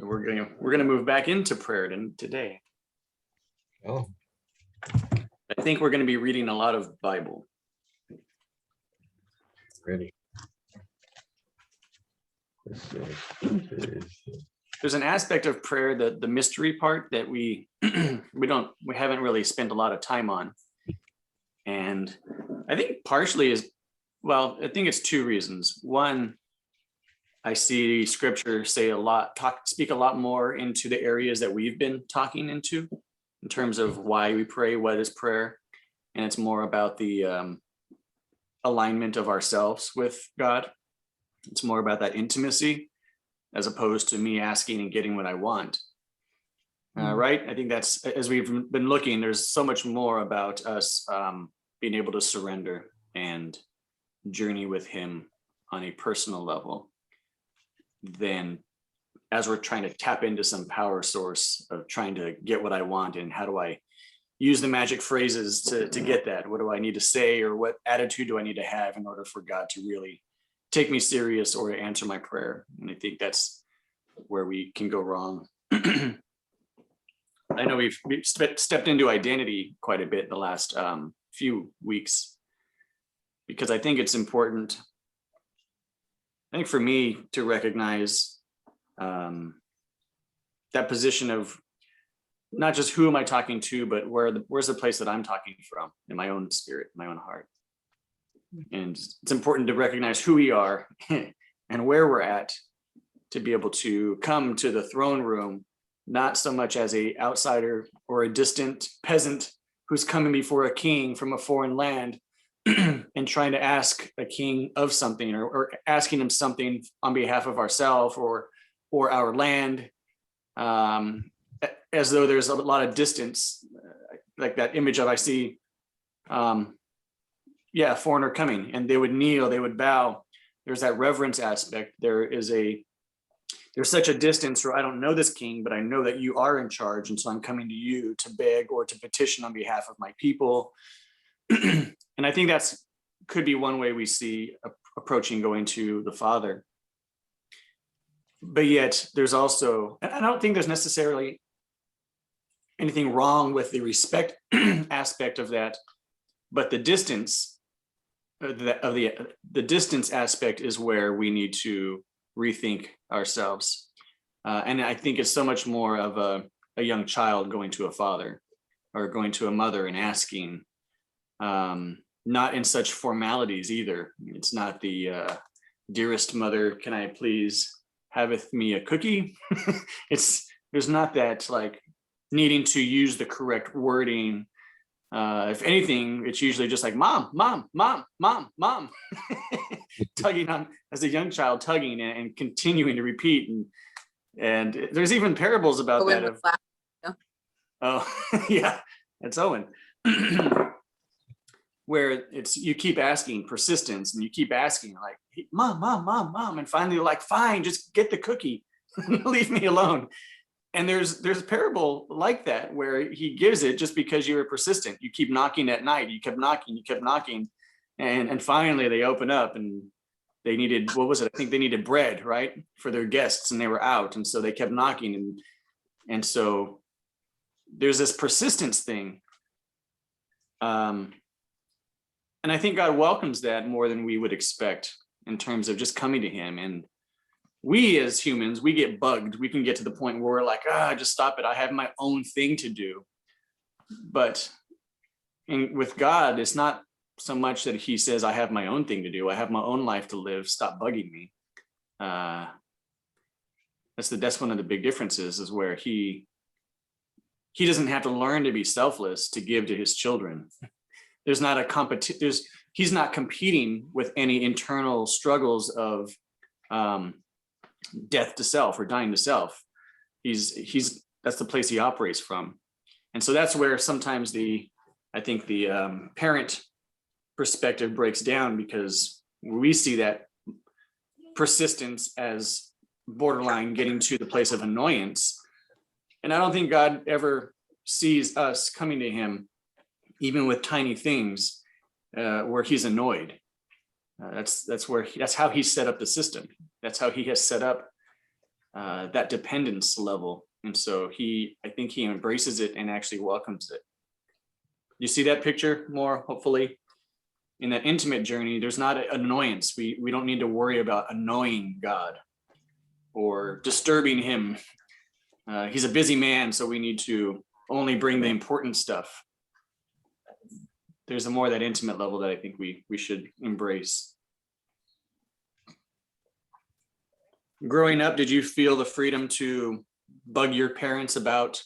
We're gonna move back into prayer today. Oh, I think we're going to be reading a lot of Bible. ready. There's an aspect of prayer, the mystery part, that we haven't really spent a lot of time on. And I think partially I think it's two reasons. One, I see scripture speak a lot more into the areas that we've been talking into in terms of why we pray, what is prayer. And it's more about the alignment of ourselves with God. It's more about that intimacy as opposed to me asking and getting what I want. Right? I think that's, as we've been looking, there's so much more about us being able to surrender and journey with him on a personal level than as we're trying to tap into some power source of trying to get what I want, and how do I use the magic phrases to get that? What do I need to say, or what attitude do I need to have in order for God to really take me serious or to answer my prayer? And I think that's where we can go wrong. I know we've stepped into identity quite a bit the last few weeks, because I think it's important, I think for me, to recognize that position of not just who am I talking to, but where's the place that I'm talking from in my own spirit, my own heart. And it's important to recognize who we are and where we're at, to be able to come to the throne room, not so much as a outsider or a distant peasant who's coming before a king from a foreign land and trying to ask a king of something, or asking him something on behalf of ourselves or our land, as though there's a lot of distance, like that image of I see, a foreigner coming, and they would kneel, they would bow. There's that reverence aspect. There's such a distance where I don't know this king, but I know that you are in charge, and so I'm coming to you to beg or to petition on behalf of my people. And I think that's could be one way we see approaching going to the Father. But yet there's also, and I don't think there's necessarily anything wrong with the respect aspect of that, but the distance the distance aspect is where we need to rethink ourselves. And I think it's so much more of a young child going to a father or going to a mother and asking, not in such formalities either. It's not the dearest mother, can I please haveth me a cookie? There's not that like needing to use the correct wording. If anything, it's usually just like mom, mom, mom, mom, mom, tugging on as a young child, tugging and continuing to repeat. And there's even parables about that. Yeah, that's Owen. Where you keep asking, persistence, and you keep asking like, mom, mom, mom, mom, and finally you're like, fine, just get the cookie, leave me alone. And there's a parable like that where he gives it just because you were persistent. You keep knocking at night, you kept knocking, and finally they open up, and they needed, what was it? I think they needed bread, right, for their guests, and they were out, and so they kept knocking, and so there's this persistence thing. And I think God welcomes that more than we would expect in terms of just coming to him. And we as humans, we get bugged. We can get to the point where we're like, just stop it. I have my own thing to do. But with God, it's not so much that he says, I have my own thing to do. I have my own life to live. Stop bugging me. That's one of the big differences, is where he doesn't have to learn to be selfless to give to his children. There's not he's not competing with any internal struggles of death to self or dying to self. That's the place he operates from. And so that's where sometimes I think the parent perspective breaks down, because we see that persistence as borderline getting to the place of annoyance. And I don't think God ever sees us coming to him even with tiny things where he's annoyed. That's how he set up the system. That's how he has set up that dependence level. And so I think he embraces it and actually welcomes it. You see that picture more, hopefully? In that intimate journey, there's not an annoyance. We don't need to worry about annoying God or disturbing him. He's a busy man, so we need to only bring the important stuff. There's a more that intimate level that I think we should embrace. Growing up, did you feel the freedom to bug your parents about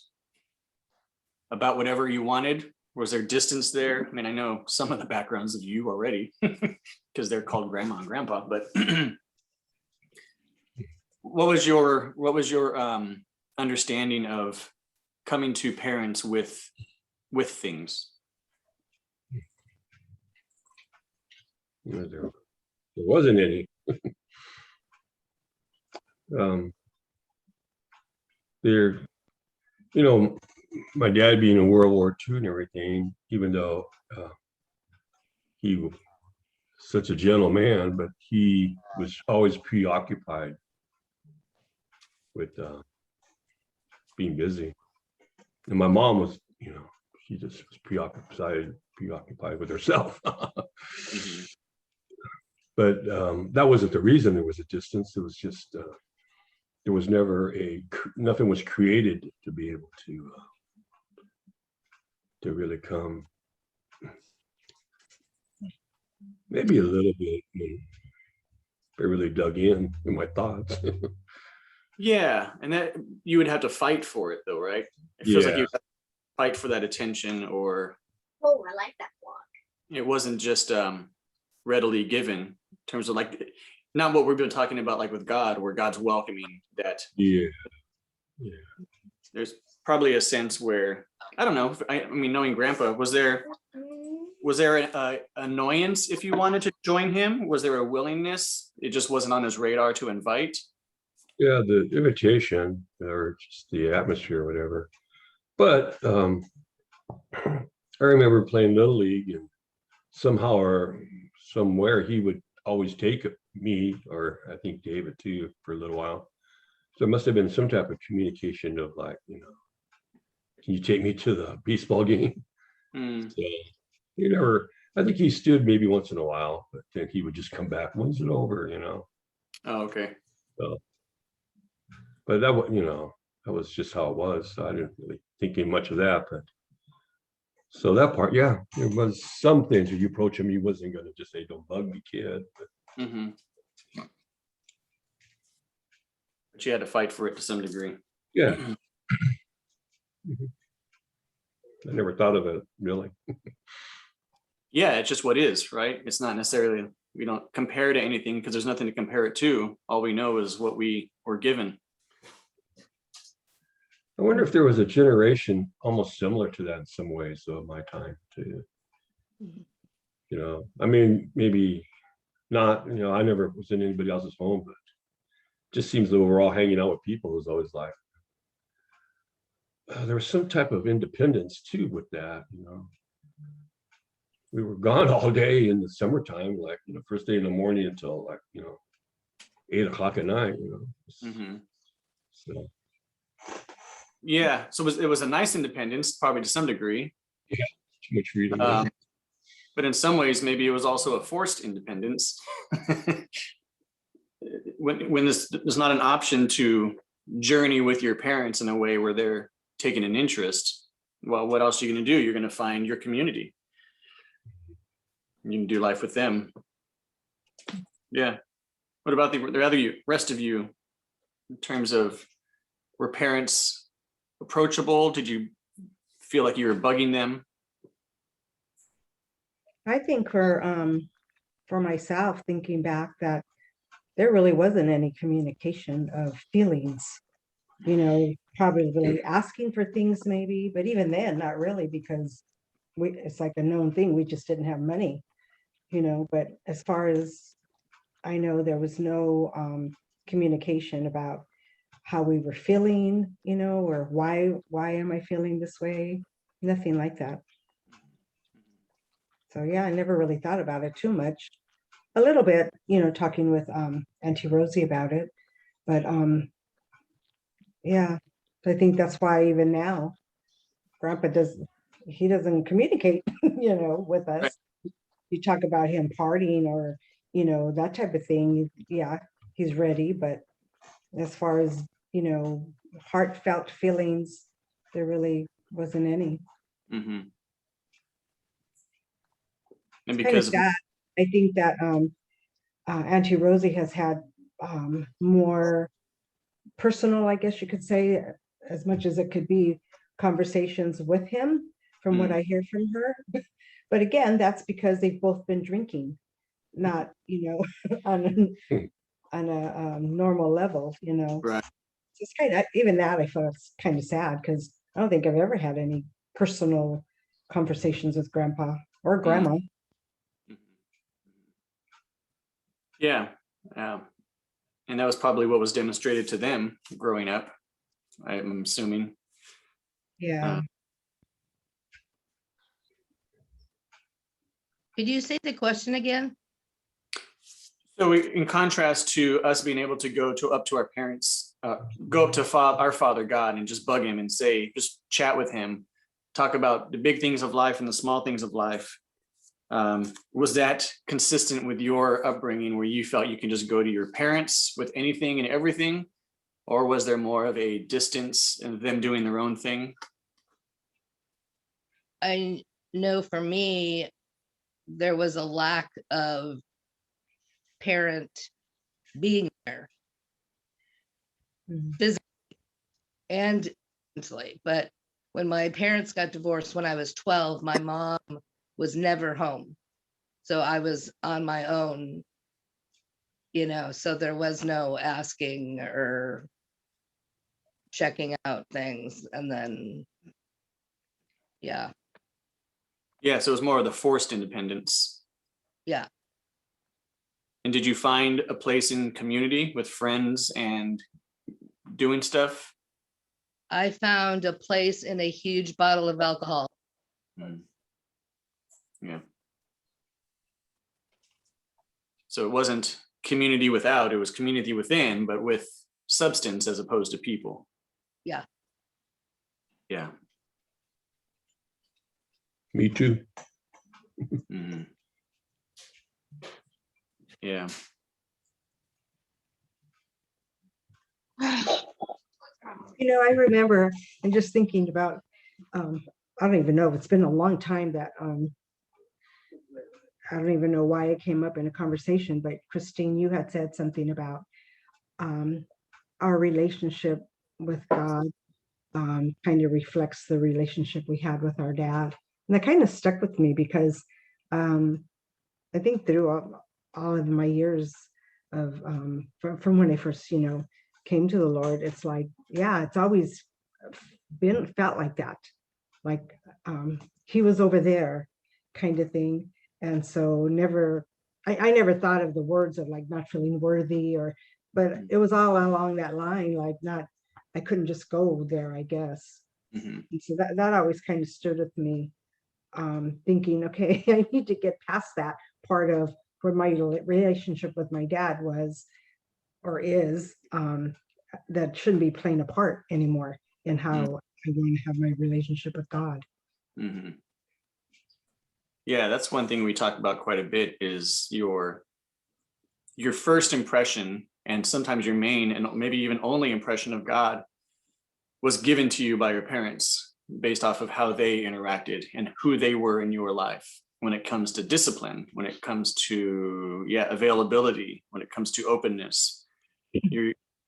whatever you wanted? Was there distance there? I mean, I know some of the backgrounds of you already because they're called grandma and grandpa, but what was your understanding of coming to parents with things? There wasn't any. There, my dad being in World War II and everything, even though he was such a gentle man, but he was always preoccupied with being busy. And my mom was, she just was preoccupied with herself. Mm-hmm. But that wasn't the reason there was a distance. It was just there was never nothing was created to be able to really come. Maybe a little bit. I really dug in my thoughts. Yeah, and that you would have to fight for it, though, right? It feels like you have to fight for that attention, or oh, I like that block. It wasn't just readily given in terms of like not what we've been talking about, like with God, where God's welcoming that. Yeah. There's probably a sense where I don't know. I mean, knowing Grandpa, was there an annoyance if you wanted to join him? Was there a willingness? It just wasn't on his radar to invite. Yeah, the invitation or just the atmosphere, or whatever. But I remember playing Little League, and somehow or somewhere he would always take me, or I think David too, for a little while. So it must have been some type of communication of like, can you take me to the baseball game? So he never, I think he stood maybe once in a while, but then he would just come back. When's it over? Oh, okay. So, but that was, that was just how it was. So I didn't really think much of that. But so that part, yeah, there was some things when you approach him, he wasn't going to just say, "Don't bug me, kid." But, but you had to fight for it to some degree. yeah. I never thought of it really. Yeah, it's just what is, right? It's not necessarily, we don't compare to anything because there's nothing to compare it to. All we know is what we were given. I wonder if there was a generation almost similar to that in some ways, though, in my time too. I mean, maybe not, I never was in anybody else's home, but it just seems that we were all hanging out with people. It was always like, there was some type of independence too with that, We were gone all day in the summertime, like, first day in the morning until like, 8 o'clock at night, So. Yeah, so it was a nice independence, probably to some degree. Yeah, too much freedom. But in some ways, maybe it was also a forced independence. when there's not an option to journey with your parents in a way where they're taking an interest, well, what else are you going to do? You're going to find your community. You can do life with them. Yeah. What about the rest of you in terms of, were parents approachable? Did you feel like you were bugging them? I think for myself, thinking back, that there really wasn't any communication of feelings, probably asking for things maybe, but even then, not really, because it's like a known thing. We just didn't have money, but as far as I know, there was no communication about how we were feeling, or why am I feeling this way? Nothing like that. So yeah, I never really thought about it too much. A little bit, talking with Auntie Rosie about it, but Yeah. I think that's why even now, Grandpa he doesn't communicate, with Right. us. You talk about him partying or, that type of thing. Yeah, he's ready, but as far as, heartfelt feelings, there really wasn't any. Hmm. And It's kind of because, sad. I think that Auntie Rosie has had more personal, I guess you could say, as much as it could be, conversations with him from what mm, I hear from her. But again, that's because they've both been drinking, not, on Hmm. a normal level. right. So it's kind of, even that I felt it's kind of sad because I don't think I've ever had any personal conversations with Grandpa or Mm, Grandma. mhm. Yeah. And that was probably what was demonstrated to them growing up, I'm assuming. Yeah. Uh, Could you say the question again? so in contrast to us being able to go up to our parents, go up to our Father God and just bug him and say, just chat with him, talk about the big things of life and the small things of life. Was that consistent with your upbringing where you felt you can just go to your parents with anything and everything? Or was there more of a distance and them doing their own thing? I know for me, there was a lack of parent being there Mhm. physically and mentally. But when my parents got divorced when I was 12, my mom was never home. So I was on my own, so there was no asking or checking out things. And then, yeah, Yeah, so it was more of the forced independence. yeah. And did you find a place in community with friends and doing stuff? I found a place in a huge bottle of alcohol. Mm. Yeah. So it wasn't community without, it was community within, but with substance as opposed to people. Yeah. Yeah. Me too. Mhm. Yeah. I remember and just thinking about, I don't even know, it's been a long time that I don't even know why it came up in a conversation, but Christine, you had said something about um, our relationship with God kind of reflects the relationship we had with our dad. And that kind of stuck with me because I think through all of my years of from when I first, came to the Lord, it's like, yeah, it's always felt like that. Like he was over there kind of thing. And so I never thought of the words of like not feeling worthy but it was all along that line, like not, I couldn't just go there, I guess. Mhm. And so that always kind of stood with me, thinking, okay, I need to get past that part of where my relationship with my dad was or is, that shouldn't be playing a part anymore in how Mm. I want to have my relationship with God. Mhm. Yeah, that's one thing we talk about quite a bit is your first impression and sometimes your main and maybe even only impression of God was given to you by your parents based off of how they interacted and who they were in your life when it comes to discipline, when it comes to availability, when it comes to openness.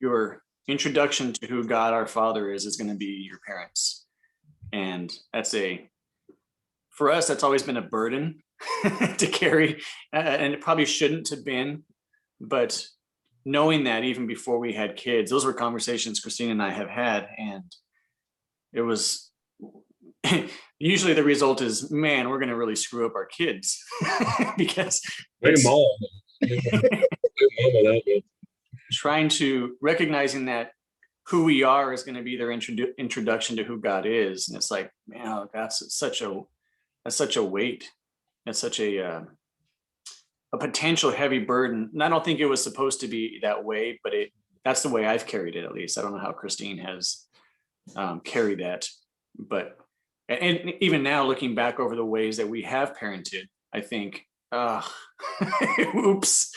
Your introduction to who God our Father is going to be your parents. And for us, that's always been a burden to carry, and it probably shouldn't have been. But knowing that even before we had kids, those were conversations Christine and I have had, and it was usually the result is, man, we're going to really screw up our kids because Way it's mom. Way mom of that. trying to recognizing that who we are is going to be their introduction to who God is, and it's like, man, that's such a weight. That's such a potential heavy burden. And I don't think it was supposed to be that way, but that's the way I've carried it, at least. I don't know how Christine has carried that, but and even now looking back over the ways that we have parented, I think, oops.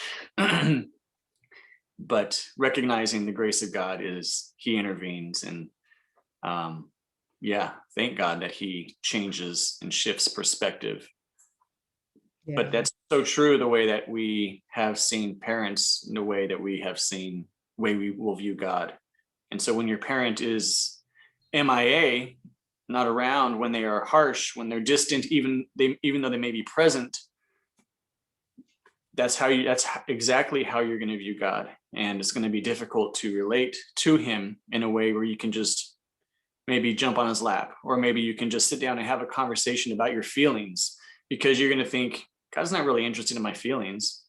But recognizing the grace of God is he intervenes, and yeah, thank God that he changes and shifts perspective. But Yeah. that's so true, the way that we have seen parents, in the way that we have seen, way we will view God. And so when your parent is MIA, not around, when they are harsh, when they're distant, even though they may be present, that's exactly how you're going to view God. And it's going to be difficult to relate to him in a way where you can just maybe jump on his lap, or maybe you can just sit down and have a conversation about your feelings, because you're going to think God's not really interested in my feelings.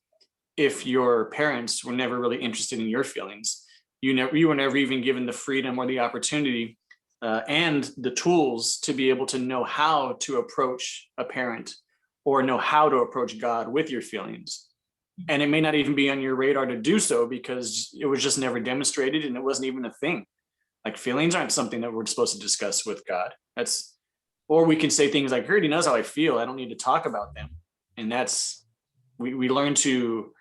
If your parents were never really interested in your feelings, you were never even given the freedom or the opportunity and the tools to be able to know how to approach a parent or know how to approach God with your feelings. And it may not even be on your radar to do so because it was just never demonstrated and it wasn't even a thing. Like, feelings aren't something that we're supposed to discuss with God. Or we can say things like, he already knows how I feel, I don't need to talk about them. And that's, we learn to,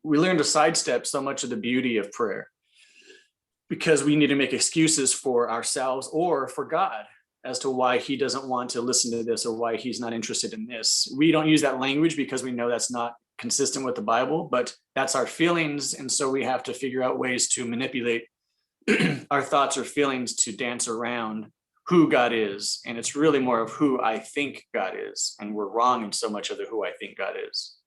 we learn to sidestep so much of the beauty of prayer because we need to make excuses for ourselves or for God as to why he doesn't want to listen to this or why he's not interested in this. We don't use that language because we know that's not consistent with the Bible, but that's our feelings. And so we have to figure out ways to manipulate our thoughts or feelings to dance around who God is. And it's really more of who I think God is. And we're wrong in so much of the who I think God is.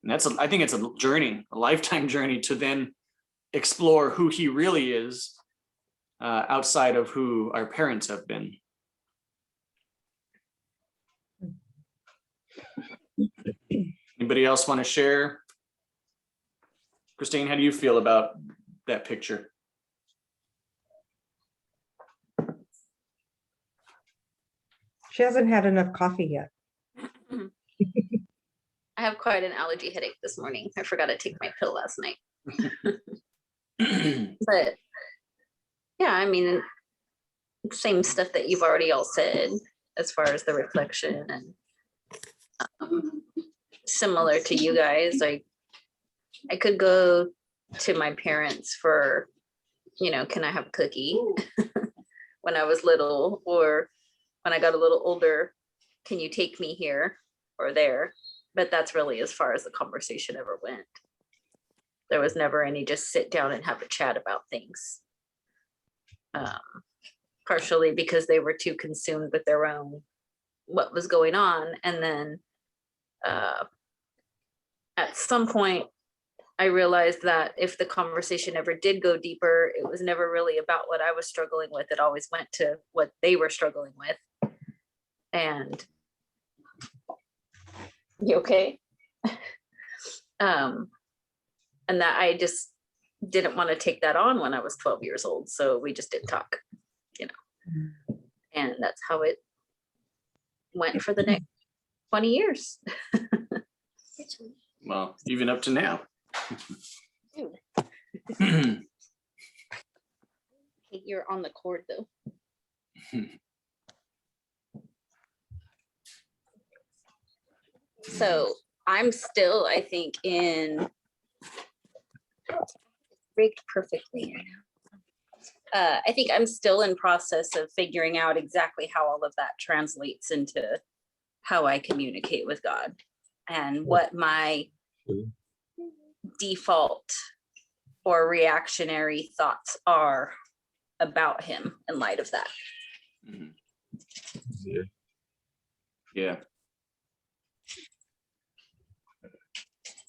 And I think it's a journey, a lifetime journey to then explore who he really is outside of who our parents have been. Anybody else want to share? Christine, how do you feel about that picture? She hasn't had enough coffee yet. I have quite an allergy headache this morning. I forgot to take my pill last night. But yeah, I mean, same stuff that you've already all said as far as the reflection, and similar to you guys. I could go to my parents for, can I have a cookie when I was little, or when I got a little older, can you take me here or there? But that's really as far as the conversation ever went. There was never any just sit down and have a chat about things. Partially because they were too consumed with their own, what was going on. And then at some point, I realized that if the conversation ever did go deeper, it was never really about what I was struggling with. It always went to what they were struggling with. And you okay? And that I just didn't want to take that on when I was 12 years old. So we just didn't talk, and that's how it went for the next 20 years. Well, even up to now. You're on the cord though. So I'm still, I think, rigged perfectly. I think I'm still in process of figuring out exactly how all of that translates into how I communicate with God and what my default or reactionary thoughts are about him in light of that. Yeah.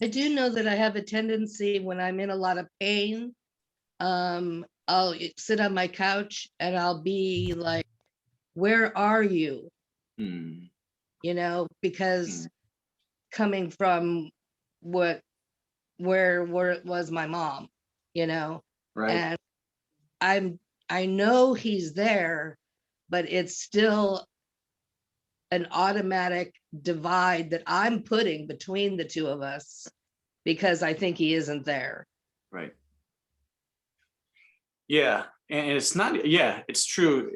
I do know that I have a tendency when I'm in a lot of pain, I'll sit on my couch and I'll be like, where are you? Because coming from where it was my mom, Right. and I know he's there, but it's still an automatic divide that I'm putting between the two of us because I think he isn't there. Right. Yeah, and it's not, yeah, it's true.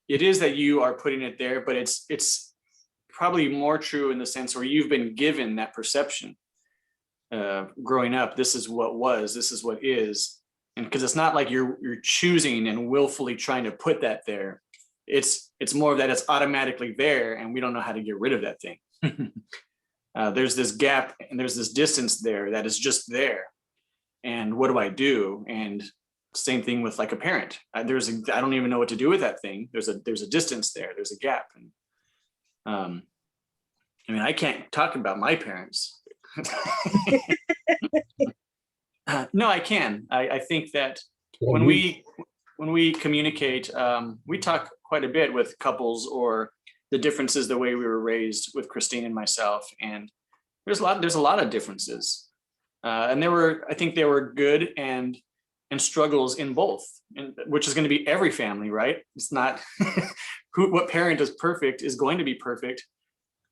It is that you are putting it there, but it's probably more true in the sense where you've been given that perception growing up. This is what was, this is what is. And because it's not like you're choosing and willfully trying to put that there. It's more of that it's automatically there and we don't know how to get rid of that thing. There's this gap and there's this distance there that is just there. And what do I do? And same thing with like a parent. I don't even know what to do with that thing. There's a distance there. There's a gap. And I mean, I can't talk about my parents. No, I can. I think that when we communicate, we talk quite a bit with couples or the differences, the way we were raised with Christine and myself. And there's a lot of differences. And I think there were good and struggles in both, and which is going to be every family, right? It's not what parent is perfect is going to be perfect.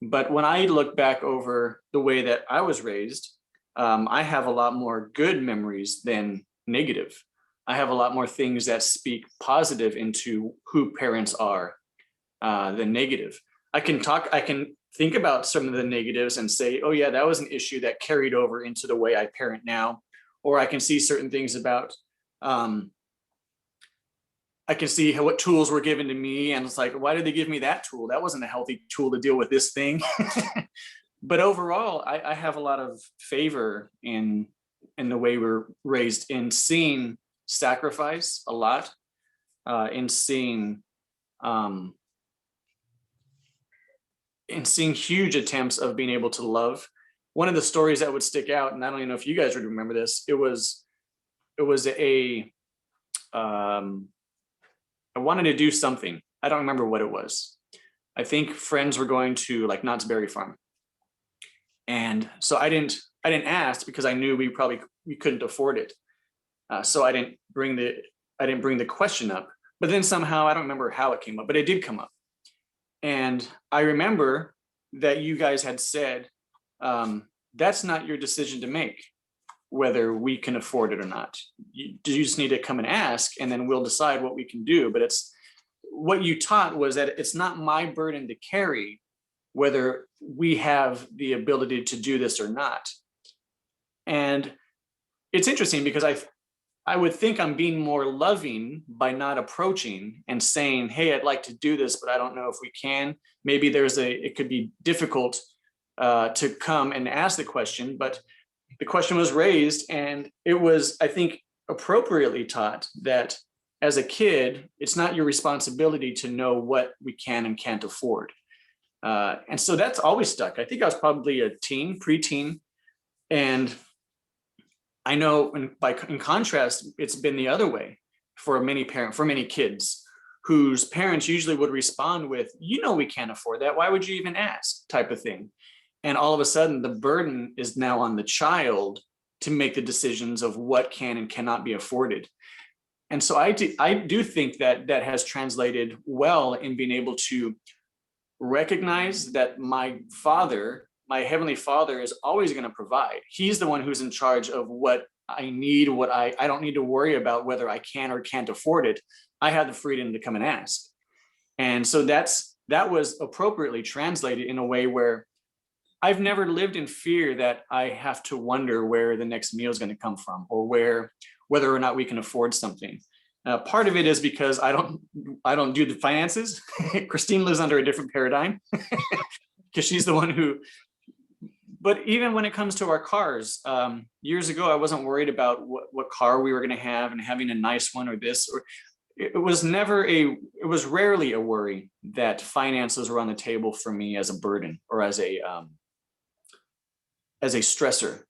But when I look back over the way that I was raised, I have a lot more good memories than negative. I have a lot more things that speak positive into who parents are than negative. I can think about some of the negatives and say, oh yeah, that was an issue that carried over into the way I parent now. Or I can see certain things about, I can see what tools were given to me and it's like, why did they give me that tool? That wasn't a healthy tool to deal with this thing. But overall, I have a lot of favor in the way we're raised, in seeing sacrifice a lot, in seeing huge attempts of being able to love. One of the stories that would stick out, and I don't even know if you guys would remember this, it was I wanted to do something. I don't remember what it was. I think friends were going to like Knott's Berry Farm. And so I didn't ask because I knew we couldn't afford it. So I didn't bring the question up. But then somehow, I don't remember how it came up, but it did come up. And I remember that you guys had said, that's not your decision to make, whether we can afford it or not. You just need to come and ask, and then we'll decide what we can do. But it's what you taught was that it's not my burden to carry whether we have the ability to do this or not. And it's interesting because I would think I'm being more loving by not approaching and saying, hey, I'd like to do this, but I don't know if we can. Maybe it could be difficult to come and ask the question, but the question was raised, and it was, I think, appropriately taught that as a kid, it's not your responsibility to know what we can and can't afford. And so that's always stuck. I think I was probably a preteen. And I know in contrast, it's been the other way for many kids whose parents usually would respond with, we can't afford that. Why would you even ask, type of thing. And all of a sudden the burden is now on the child to make the decisions of what can and cannot be afforded. And so I do think that has translated well in being able to recognize that my Heavenly Father is always going to provide. He's the one who's in charge of what I need, what I don't need to worry about whether I can or can't afford it. I have the freedom to come and ask. And so that was appropriately translated in a way where I've never lived in fear that I have to wonder where the next meal is going to come from or whether or not we can afford something. Part of it is because I don't do the finances. Christine lives under a different paradigm because she's the one who. But even when it comes to our cars, years ago, I wasn't worried about what car we were going to have and having a nice one or this. Or it was rarely a worry that finances were on the table for me as a burden or as a stressor.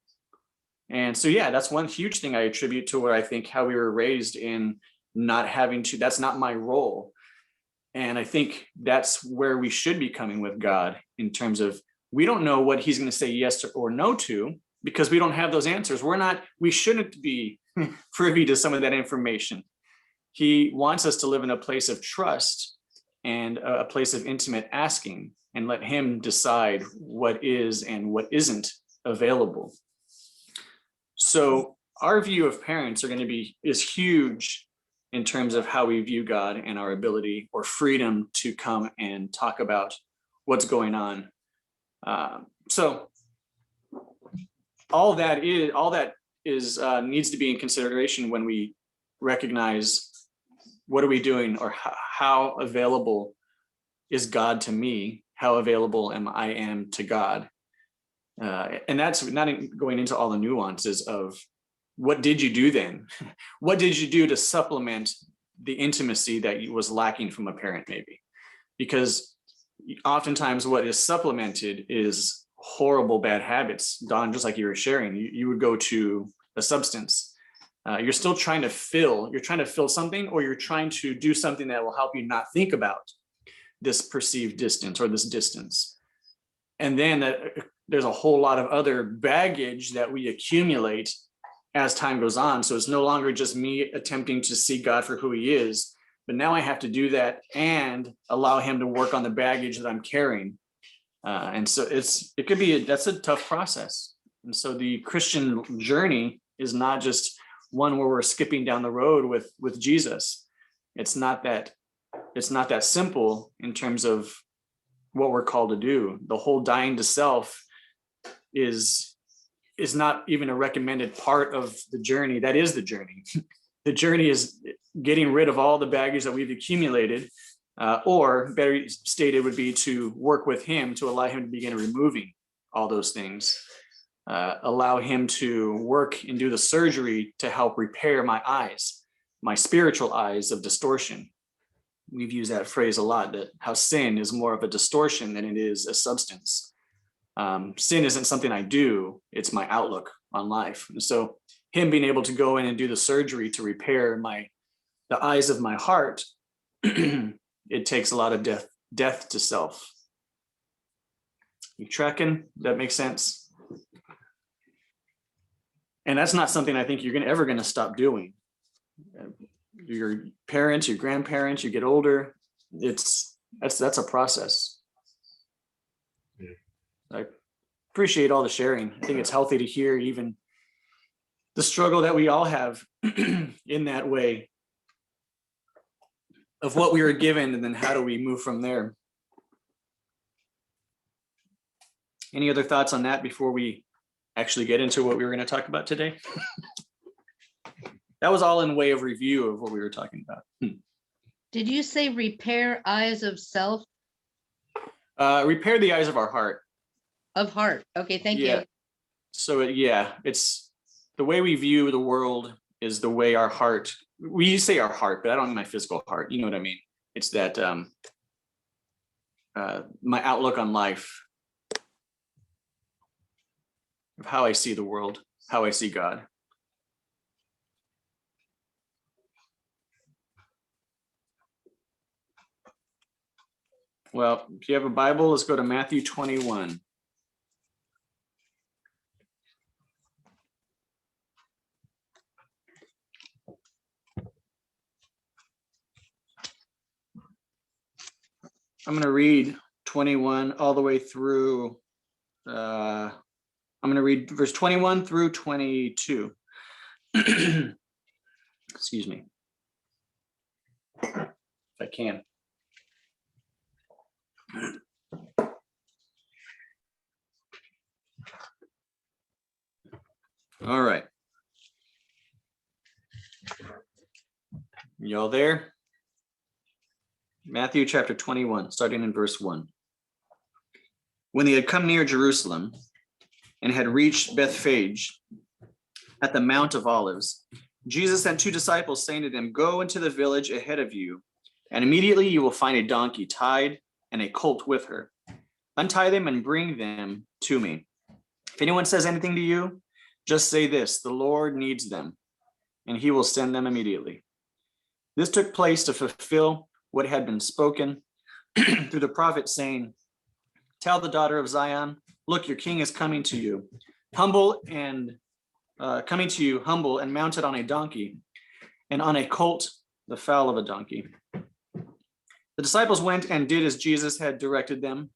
And so, yeah, that's one huge thing I attribute to what I think how we were raised in not having to, that's not my role. And I think that's where we should be coming with God in terms of, we don't know what he's going to say yes or no to, because we don't have those answers. We shouldn't be privy to some of that information. He wants us to live in a place of trust and a place of intimate asking. and let him decide what is and what isn't available. So our view of parents is huge in terms of how we view God and our ability or freedom to come and talk about what's going on. So all that is needs to be in consideration when we recognize what are we doing, or how available is God to me? How available am I to God? And that's not going into all the nuances of what did you do then? What did you do to supplement the intimacy that was lacking from a parent, maybe? Because oftentimes what is supplemented is horrible bad habits. Don, just like you were sharing, you would go to a substance. You're trying to fill something, or you're trying to do something that will help you not think about this perceived distance or this distance. And then there's a whole lot of other baggage that we accumulate as time goes on. So it's no longer just me attempting to see God for who he is, but now I have to do that and allow him to work on the baggage that I'm carrying. And so that's a tough process. And so the Christian journey is not just one where we're skipping down the road with Jesus. It's not that simple in terms of what we're called to do. The whole dying to self is not even a recommended part of the journey. That is the journey. The journey is getting rid of all the baggage that we've accumulated, or better stated would be to work with him to allow him to begin removing all those things. Allow him to work and do the surgery to help repair my eyes, my spiritual eyes of distortion. We've used that phrase a lot, that how sin is more of a distortion than it is a substance. Sin isn't something I do, it's my outlook on life. And so him being able to go in and do the surgery to repair the eyes of my heart, it takes a lot of death to self. You tracking? That makes sense? And that's not something I think you're ever going to stop doing. Your parents, your grandparents, you get older, that's a process. Yeah. I appreciate all the sharing. I think it's healthy to hear even the struggle that we all have in that way of what we were given, and then how do we move from there. Any other thoughts on that before we actually get into what we were going to talk about today? That was all in way of review of what we were talking about. Did you say repair eyes of self? Repair the eyes of our heart. Of heart. Okay, thank you. So it's the way we view the world is the way our heart, we say our heart, but I don't mean my physical heart. You know what I mean? It's that my outlook on life, of how I see the world, how I see God. Well, if you have a Bible, let's go to Matthew 21. I'm going to read 21 all the way through. I'm going to read verse 21 through 22. Excuse me. If I can. All right. Y'all there? Matthew chapter 21, starting in verse 1. When they had come near Jerusalem and had reached Bethphage at the Mount of Olives, Jesus sent two disciples, saying to them, "Go into the village ahead of you, and immediately you will find a donkey tied and a colt with her. Untie them and bring them to me. If anyone says anything to you, just say this: the Lord needs them, and he will send them immediately." This took place to fulfill what had been spoken through the prophet, saying, "Tell the daughter of Zion, look, your king is coming to you, humble and mounted on a donkey, and on a colt, the foal of a donkey." The disciples went and did as Jesus had directed them,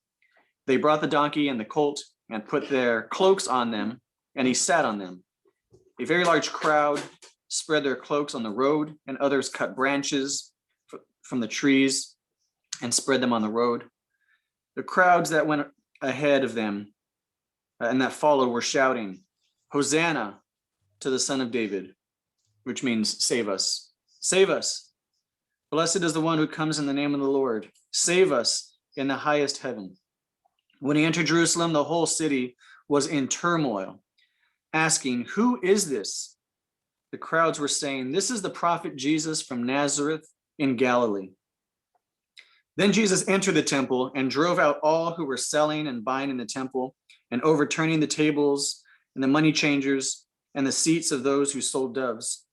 They brought the donkey and the colt and put their cloaks on them, and he sat on them. A very large crowd spread their cloaks on the road, and others cut branches from the trees and spread them on the road. The crowds that went ahead of them and that followed were shouting, "Hosanna to the Son of David," which means save us. Save us. Blessed is the one who comes in the name of the Lord. Save us in the highest heaven. When he entered Jerusalem, the whole city was in turmoil, asking, "Who is this?" The crowds were saying, "This is the prophet Jesus from Nazareth in Galilee." Then Jesus entered the temple and drove out all who were selling and buying in the temple and overturning the tables and the money changers and the seats of those who sold doves.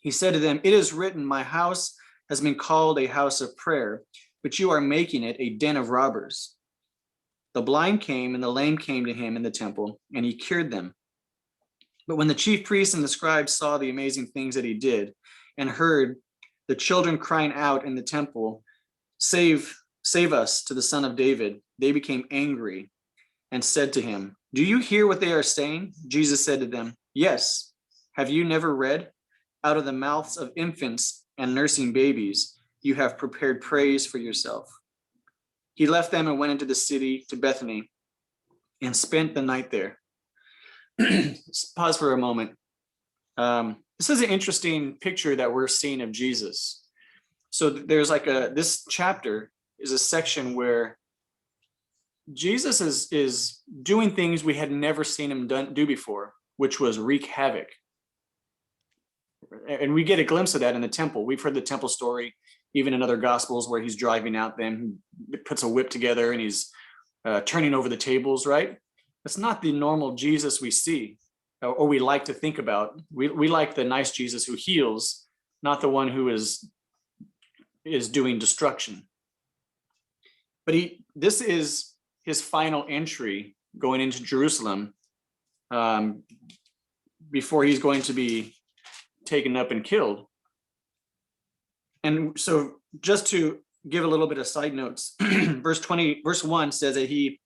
He said to them, "It is written, my house has been called a house of prayer, but you are making it a den of robbers." The blind came and the lame came to him in the temple, and he cured them. But when the chief priests and the scribes saw the amazing things that he did and heard the children crying out in the temple, Save us to the Son of David," they became angry and said to him, "Do you hear what they are saying?" Jesus said to them, "Yes. Have you never read? Out of the mouths of infants and nursing babies, you have prepared praise for yourself." He left them and went into the city to Bethany and spent the night there. Pause for a moment. This is an interesting picture that we're seeing of Jesus. So there's this chapter is a section where Jesus is doing things we had never seen him do before, which was wreak havoc. And we get a glimpse of that in the temple. We've heard the temple story, even in other gospels, where he's driving out them, he puts a whip together and he's turning over the tables, right? That's not the normal Jesus we see or we like to think about. We like the nice Jesus who heals, not the one who is doing destruction. But this is his final entry going into Jerusalem before he's going to be taken up and killed. And so just to give a little bit of side notes, verse 1 says that he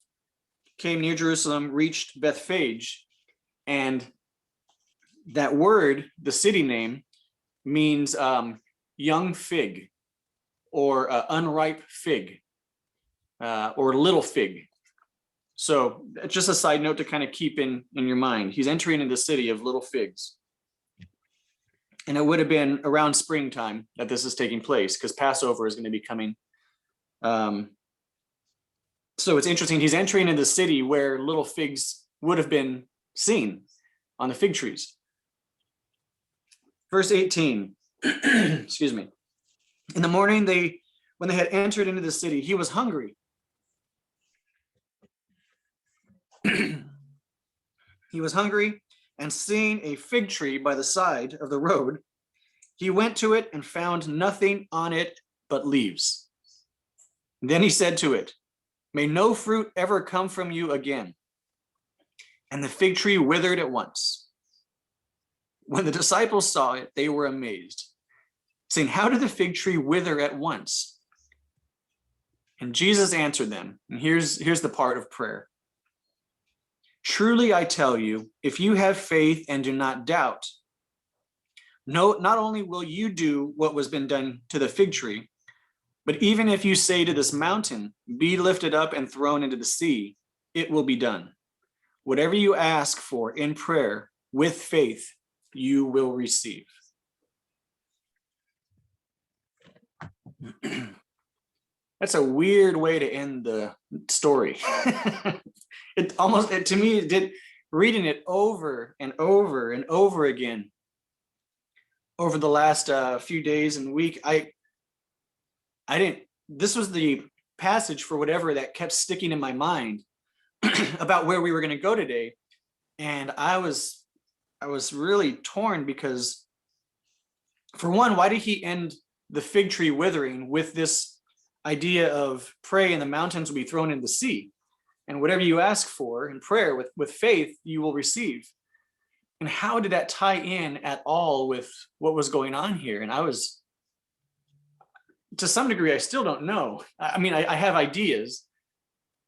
came near Jerusalem, reached Bethphage, and that word, the city name, means young fig, or unripe fig, or little fig. So just a side note to kind of keep in your mind. He's entering into the city of little figs. And it would have been around springtime that this is taking place, because Passover is going to be coming. So it's interesting. He's entering into the city where little figs would have been seen on the fig trees. Verse 18, excuse me. In the morning, when they had entered into the city, he was hungry. He was hungry, and seeing a fig tree by the side of the road, he went to it and found nothing on it but leaves. Then he said to it, "May no fruit ever come from you again." And the fig tree withered at once. When the disciples saw it, they were amazed, saying, "How did the fig tree wither at once?" And Jesus answered them. And here's the part of prayer. "Truly I tell you, if you have faith and do not doubt, not only will you do what was been done to the fig tree, but even if you say to this mountain, 'Be lifted up and thrown into the sea,' it will be done. Whatever you ask for in prayer with faith, you will receive." That's a weird way to end the story. To me, it did, reading it over and over and over again over the last few days and week. This was the passage for whatever that kept sticking in my mind about where we were going to go today. And I was really torn because, for one, why did he end the fig tree withering with this idea of pray and the mountains will be thrown into the sea, and whatever you ask for in prayer with faith, you will receive? And how did that tie in at all with what was going on here? And to some degree, I still don't know. I mean, I have ideas,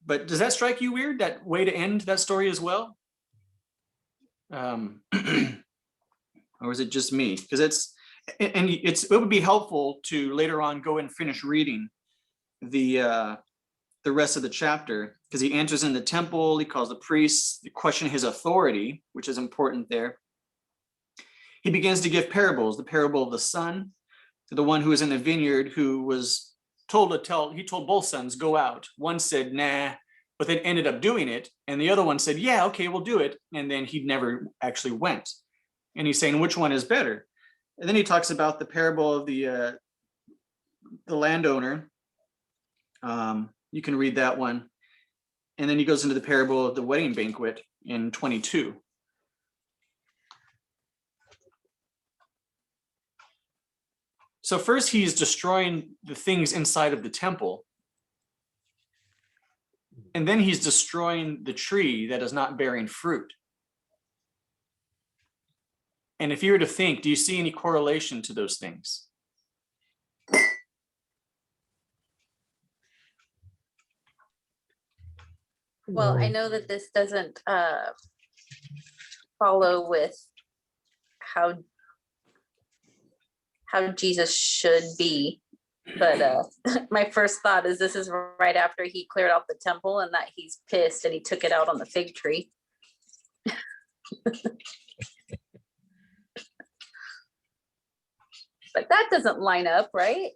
But does that strike you weird, that way to end that story as well? Or is it just me? Because it would be helpful to later on go and finish reading the rest of the chapter, because he enters in the temple, he calls the priests, they question his authority, which is important there. He begins to give parables, the parable of the son, the one who was in the vineyard, who was told to tell, he told both sons, go out. One said, nah, but then ended up doing it. And the other one said, yeah, okay, we'll do it. And then he never actually went. And he's saying, which one is better? And then he talks about the parable of the landowner. You can read that one. And then he goes into the parable of the wedding banquet in 22. So first he's destroying the things inside of the temple. And then he's destroying the tree that is not bearing fruit. And if you were to think, do you see any correlation to those things? Well, I know that this doesn't follow with how Jesus should be, but my first thought is this is right after he cleared out the temple and that he's pissed and he took it out on the fig tree. But that doesn't line up, right?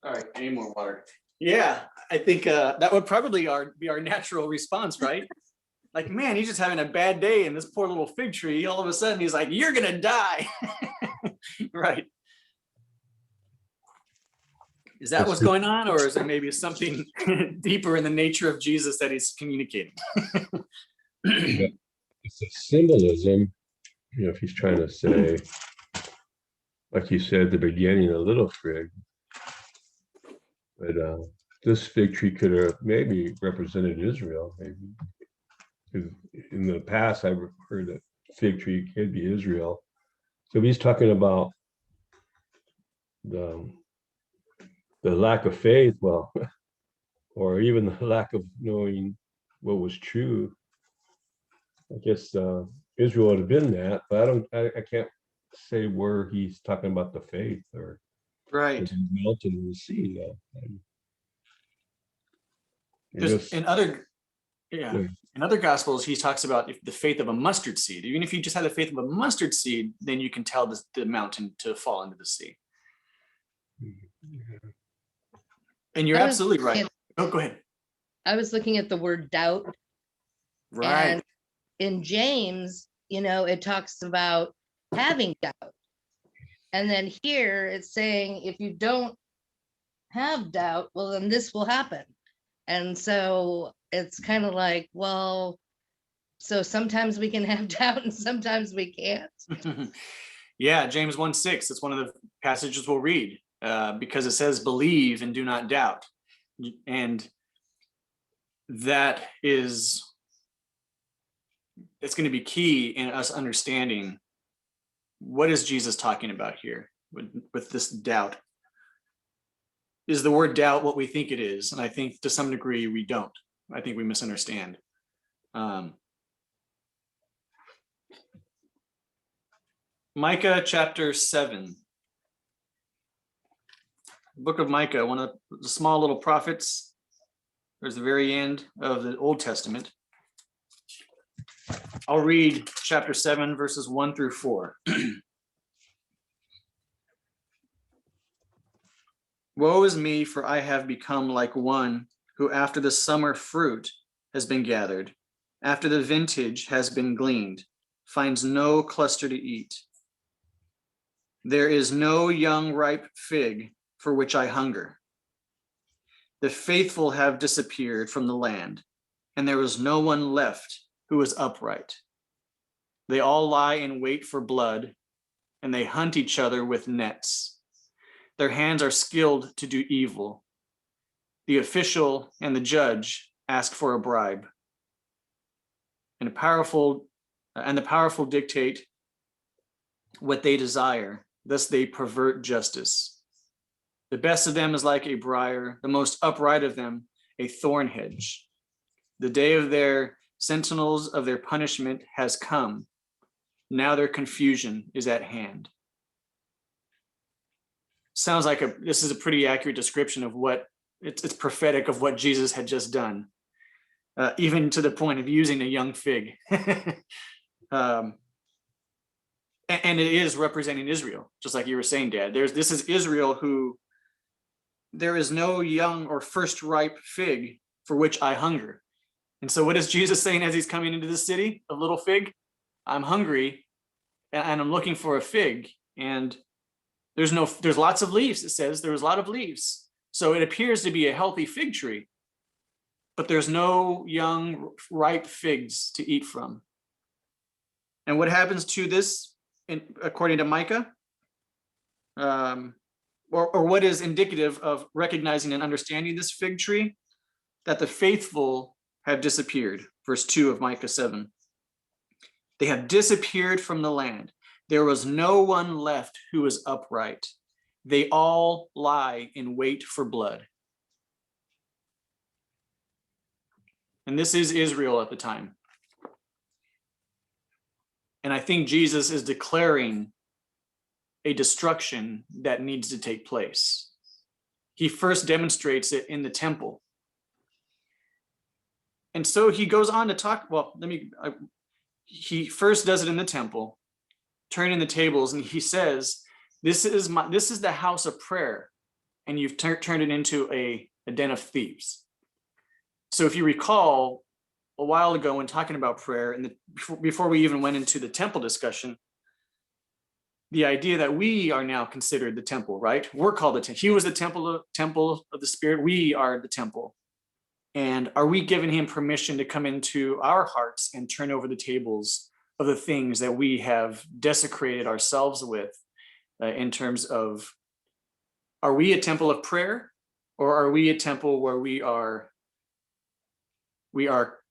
All right, any more water? Yeah, I think that would probably be our natural response, right? Like, man, he's just having a bad day in this poor little fig tree. All of a sudden, he's like, you're gonna die. Right. Is that what's going on? Or is there maybe something deeper in the nature of Jesus that he's communicating? It's a symbolism, if he's trying to say, like you said at the beginning, a little fig. But this fig tree could have maybe represented Israel, maybe. In the past, I've heard that fig tree could be Israel. So he's talking about the lack of faith, well, or even the lack of knowing what was true. I guess Israel would have been that, but I can't say where he's talking about the faith or Right. the mountain in the sea. In other gospels, he talks about the faith of a mustard seed. Even if you just had the faith of a mustard seed, then you can tell the mountain to fall into the sea. And you're absolutely right. Oh, go ahead. I was looking at the word doubt. Right. And in James, it talks about having doubt. And then here it's saying, if you don't have doubt, well, then this will happen. And so it's kind of like, well, so sometimes we can have doubt and sometimes we can't. Yeah, James 1:6, that's one of the passages we'll read because it says, believe and do not doubt. And it's going to be key in us understanding what is Jesus talking about here with this doubt. Is the word doubt what we think it is? And I think to some degree we don't. I think we misunderstand. Micah chapter 7. Book of Micah, one of the small little prophets. There's the very end of the Old Testament. I'll read chapter 7, verses 1 through 4. Woe is me, for I have become like one who after the summer fruit has been gathered, after the vintage has been gleaned, finds no cluster to eat. There is no young ripe fig for which I hunger. The faithful have disappeared from the land, and there is no one left who is upright. They all lie in wait for blood, and they hunt each other with nets. Their hands are skilled to do evil. The official and the judge ask for a bribe. And the powerful dictate what they desire, thus they pervert justice. The best of them is like a briar, the most upright of them a thorn hedge. The day of their sentinels of their punishment has come. Now their confusion is at hand. Sounds like this is a pretty accurate description of what it's prophetic of what Jesus had just done, even to the point of using a young fig. And it is representing Israel, just like you were saying, Dad. This is Israel who there is no young or first ripe fig for which I hunger. And so what is Jesus saying as he's coming into the city of little fig? I'm hungry and I'm looking for a fig, and there's lots of leaves. It says there's a lot of leaves. So it appears to be a healthy fig tree, but there's no young ripe figs to eat from. And what happens to this, according to Micah? Or what is indicative of recognizing and understanding this fig tree? That the faithful have disappeared. Verse 2 of Micah 7. They have disappeared from the land. There was no one left who was upright. They all lie in wait for blood. And this is Israel at the time. And I think Jesus is declaring a destruction that needs to take place. He first demonstrates it in the temple. And so he goes on to talk, he first does it in the temple, turning the tables, and he says, this is the house of prayer, and you've turned it into a den of thieves. So if you recall, a while ago when talking about prayer, and before we even went into the temple discussion, the idea that we are now considered the temple, right? We're called the temple. He was the temple of the Spirit. We are the temple. And are we giving him permission to come into our hearts and turn over the tables of the things that we have desecrated ourselves with, in terms of, are we a temple of prayer, or are we a temple where we are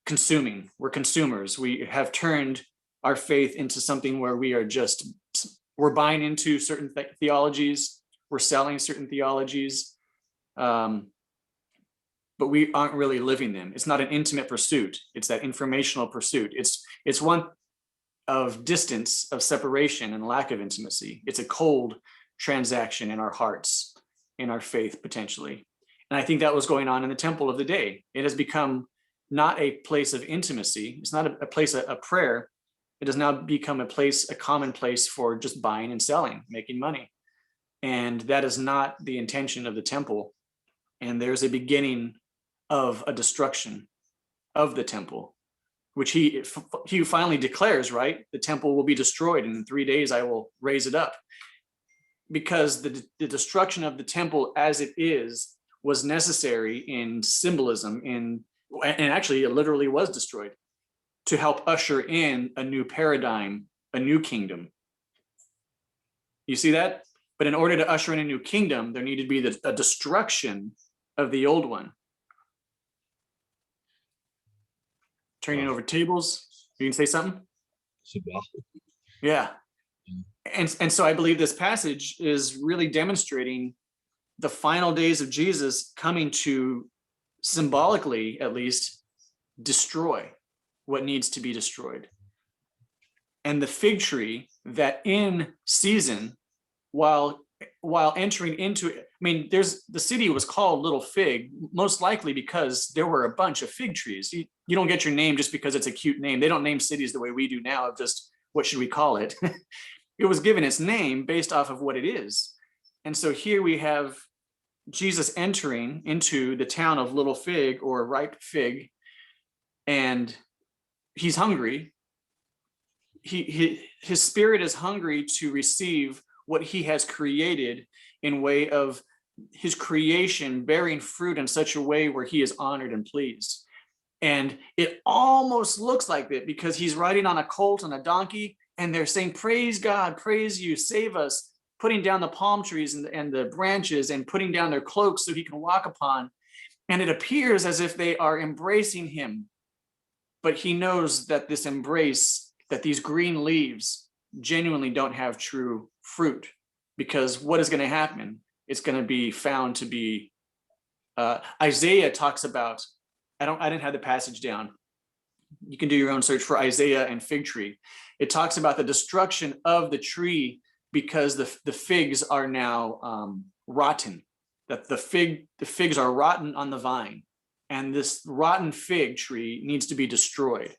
consuming? We're consumers. We have turned our faith into something where we're buying into certain theologies, we're selling certain theologies, but we aren't really living them. It's not an intimate pursuit. It's that informational pursuit. It's one of distance, of separation, and lack of intimacy. It's a cold transaction in our hearts, in our faith, potentially. And I think that was going on in the temple of the day. It has become not a place of intimacy. It's not a place of prayer. It has now become a common place for just buying and selling, making money. And that is not the intention of the temple. And there's a beginning of a destruction of the temple, which he finally declares, right? The temple will be destroyed, and in 3 days I will raise it up. Because the destruction of the temple as it is was necessary in symbolism, and actually it literally was destroyed to help usher in a new paradigm, a new kingdom. You see that? But in order to usher in a new kingdom, there needed to be a destruction of the old one. Turning over tables. You can say something? Yeah. And so I believe this passage is really demonstrating the final days of Jesus coming to, symbolically at least, destroy what needs to be destroyed. And the fig tree that in season, while entering into it, I mean, the city was called Little Fig, most likely because there were a bunch of fig trees. You don't get your name just because it's a cute name. They don't name cities the way we do now, of just, what should we call it? It was given its name based off of what it is. And so here we have Jesus entering into the town of Little Fig, or ripe fig, and he's hungry. His spirit is hungry to receive what he has created, in way of his creation bearing fruit in such a way where he is honored and pleased. And it almost looks like that because he's riding on a colt and a donkey, and they're saying, praise God, praise you, save us, putting down the palm trees and the branches and putting down their cloaks so he can walk upon. And it appears as if they are embracing him. But he knows that this embrace, that these green leaves genuinely don't have true fruit. because what is going to happen? It's going to be found to be, Isaiah talks about, I didn't have the passage down. You can do your own search for Isaiah and fig tree. It talks about the destruction of the tree because the figs are now rotten, that the figs are rotten on the vine, and this rotten fig tree needs to be destroyed.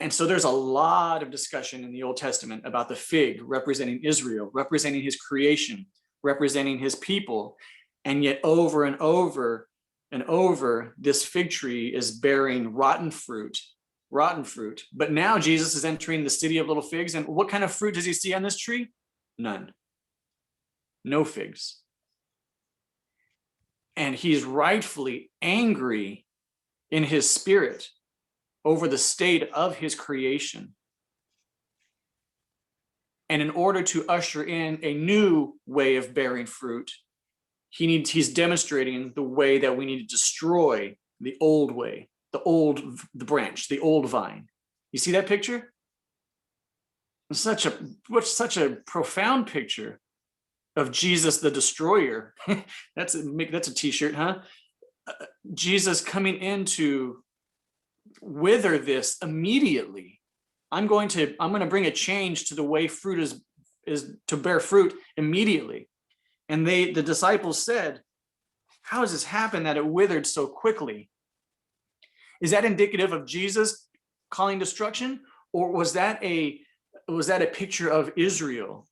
And so there's a lot of discussion in the Old Testament about the fig representing Israel, representing his creation, representing his people. And yet over and over and over, this fig tree is bearing rotten fruit. But now Jesus is entering the city of little figs. And what kind of fruit does he see on this tree? None. No figs. And he's rightfully angry in his spirit over the state of his creation. And in order to usher in a new way of bearing fruit, he's demonstrating the way that we need to destroy the old way, the branch, the old vine. You see that picture? It's such a profound picture of Jesus the destroyer. That's a t-shirt, huh? Jesus coming in to wither this immediately. I'm going to bring a change to the way fruit is to bear fruit immediately. And the disciples said, how does this happen that it withered so quickly? Is that indicative of Jesus calling destruction? Or was that a picture of Israel?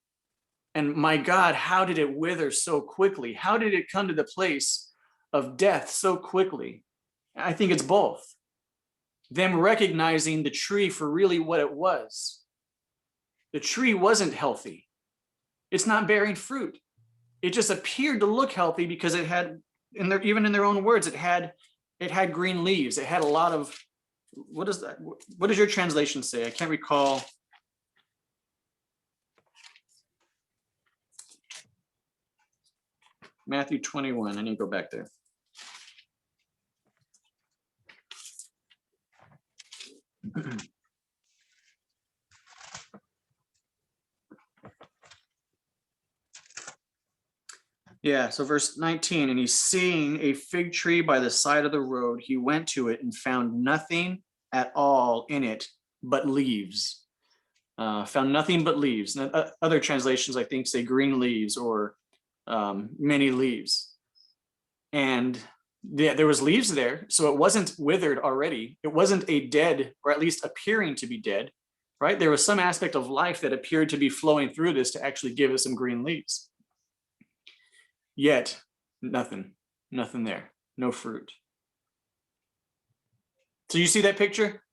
And my God, how did it wither so quickly? How did it come to the place of death so quickly? I think it's both. Them recognizing the tree for really what it was. The tree wasn't healthy. It's not bearing fruit. It just appeared to look healthy because it had, even in their own words, it had green leaves. It had a lot of, what is that? What does your translation say? I can't recall. Matthew 21. I need to go back there. Yeah, so verse 19, and he's seeing a fig tree by the side of the road. He went to it and found nothing at all in it but leaves. Found nothing but leaves. And other translations, I think, say green leaves or many leaves. And there was leaves there, so it wasn't withered already. It wasn't a dead, or at least appearing to be dead, right? There was some aspect of life that appeared to be flowing through this to actually give us some green leaves. Yet, nothing there, no fruit. So you see that picture?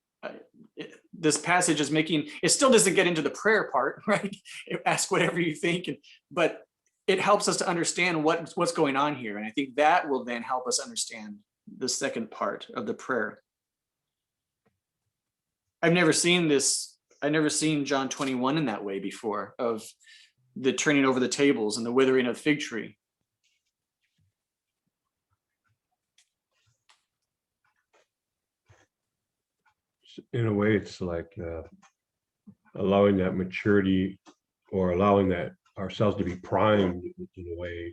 This passage is making, it still doesn't get into the prayer part, right? Ask whatever you think, but it helps us to understand what's going on here. And I think that will then help us understand the second part of the prayer. I've never seen John 21 in that way before, of the turning over the tables and the withering of the fig tree. In a way, it's like allowing that maturity, or allowing that ourselves to be primed in a way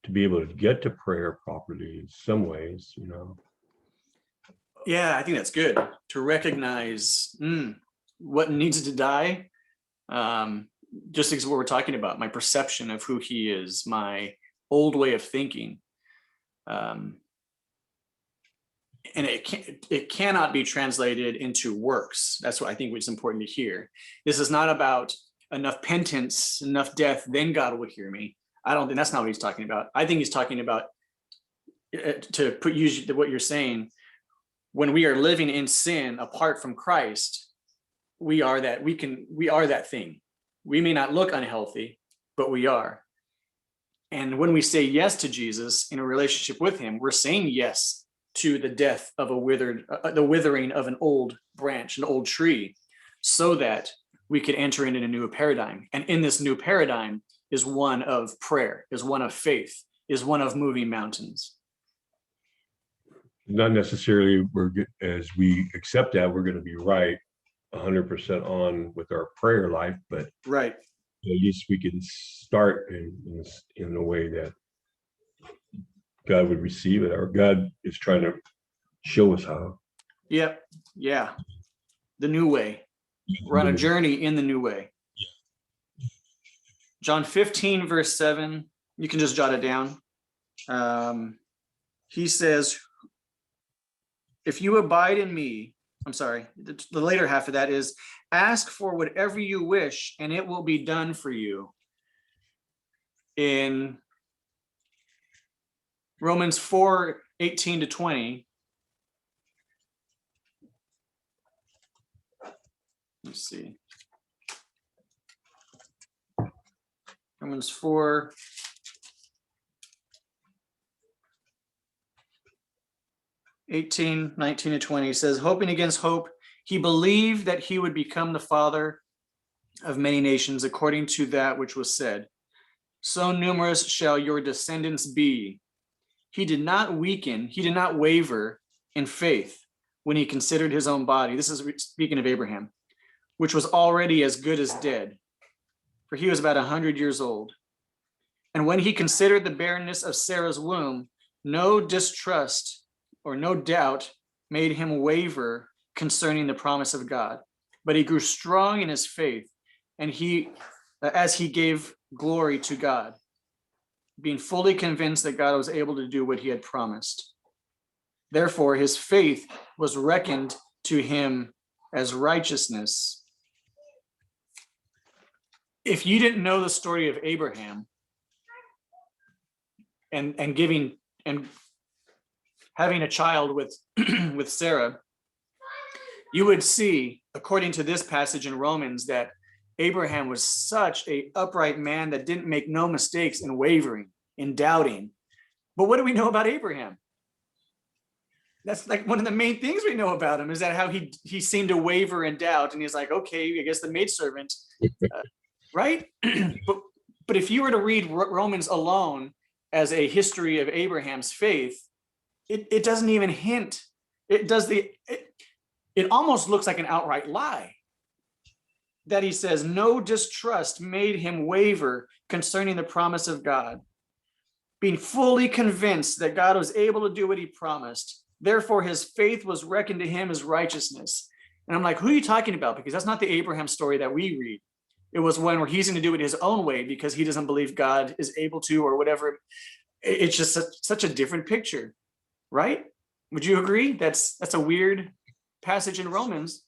to be able to get to prayer properly in some ways, you know. Yeah, I think that's good to recognize what needs to die. Just as what we're talking about, my perception of who he is, my old way of thinking. And it cannot be translated into works. That's what I think is important to hear. This is not about enough penance, enough death, then God will hear me. I don't think that's not what he's talking about. I think he's talking about, to use what you're saying, when we are living in sin apart from Christ, we are that thing. We may not look unhealthy, but we are. And when we say yes to Jesus in a relationship with him, we're saying yes to the death of the withering of an old branch, an old tree, so that we could enter into a new paradigm. And in this new paradigm is one of prayer, is one of faith, is one of moving mountains. Not necessarily as we accept that, we're going to be right 100% on with our prayer life, but right. least we can start in a way that God would receive it, or God is trying to show us how. Yep. Yeah. The new way. We're on a journey in the new way. John 15, verse 7. You can just jot it down. He says, if you abide in me, I'm sorry, the later half of that is, ask for whatever you wish and it will be done for you. In Romans 4, 18 to 20. Let's see. Romans 4. 18, 19 to 20 says, hoping against hope, he believed that he would become the father of many nations according to that which was said. So numerous shall your descendants be. He did not weaken, he did not waver in faith when he considered his own body. This is speaking of Abraham, which was already as good as dead, for he was about 100 years old. And when he considered the barrenness of Sarah's womb, no distrust or no doubt made him waver concerning the promise of God, but he grew strong in his faith, and as he gave glory to God, being fully convinced that God was able to do what he had promised. Therefore, his faith was reckoned to him as righteousness. If you didn't know the story of Abraham and giving and having a child with with Sarah, you would see, according to this passage in Romans, that Abraham was such an upright man that didn't make no mistakes in wavering, in doubting. But what do we know about Abraham? That's like one of the main things we know about him, is that how he seemed to waver and doubt, and he's like, okay, I guess the maidservant, right? but if you were to read Romans alone as a history of Abraham's faith, it doesn't even hint. It almost looks like an outright lie. That he says, no distrust made him waver concerning the promise of God, being fully convinced that God was able to do what he promised. Therefore, his faith was reckoned to him as righteousness. And I'm like, who are you talking about? Because that's not the Abraham story that we read. It was one where he's going to do it his own way because he doesn't believe God is able to, or whatever. It's just such a different picture, right? Would you agree? That's a weird passage in Romans.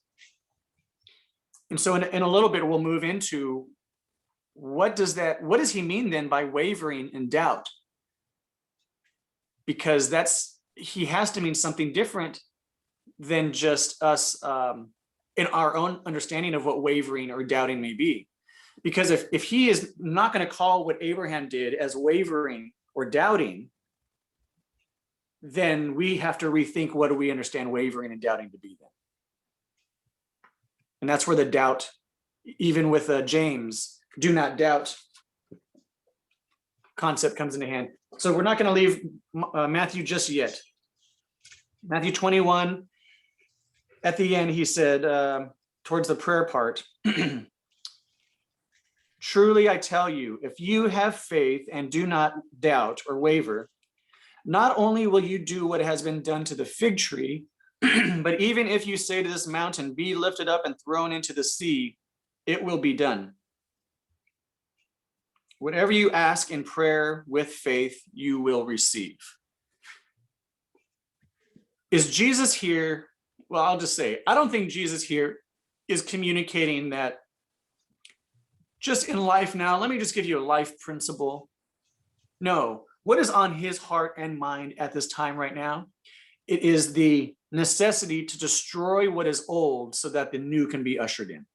And so in a little bit, we'll move into what does he mean then by wavering in doubt? Because he has to mean something different than just us in our own understanding of what wavering or doubting may be. Because if he is not going to call what Abraham did as wavering or doubting, then we have to rethink what do we understand wavering and doubting to be then. And that's where the doubt, even with James, do not doubt concept comes into hand. So we're not going to leave Matthew just yet. Matthew 21, at the end, he said, towards the prayer part, truly I tell you, if you have faith and do not doubt or waver, not only will you do what has been done to the fig tree, but even if you say to this mountain, be lifted up and thrown into the sea, it will be done. Whatever you ask in prayer with faith, you will receive. Is Jesus here? Well, I'll just say, I don't think Jesus here is communicating that just in life now, let me just give you a life principle. No, what is on his heart and mind at this time right now? It is the necessity to destroy what is old so that the new can be ushered in,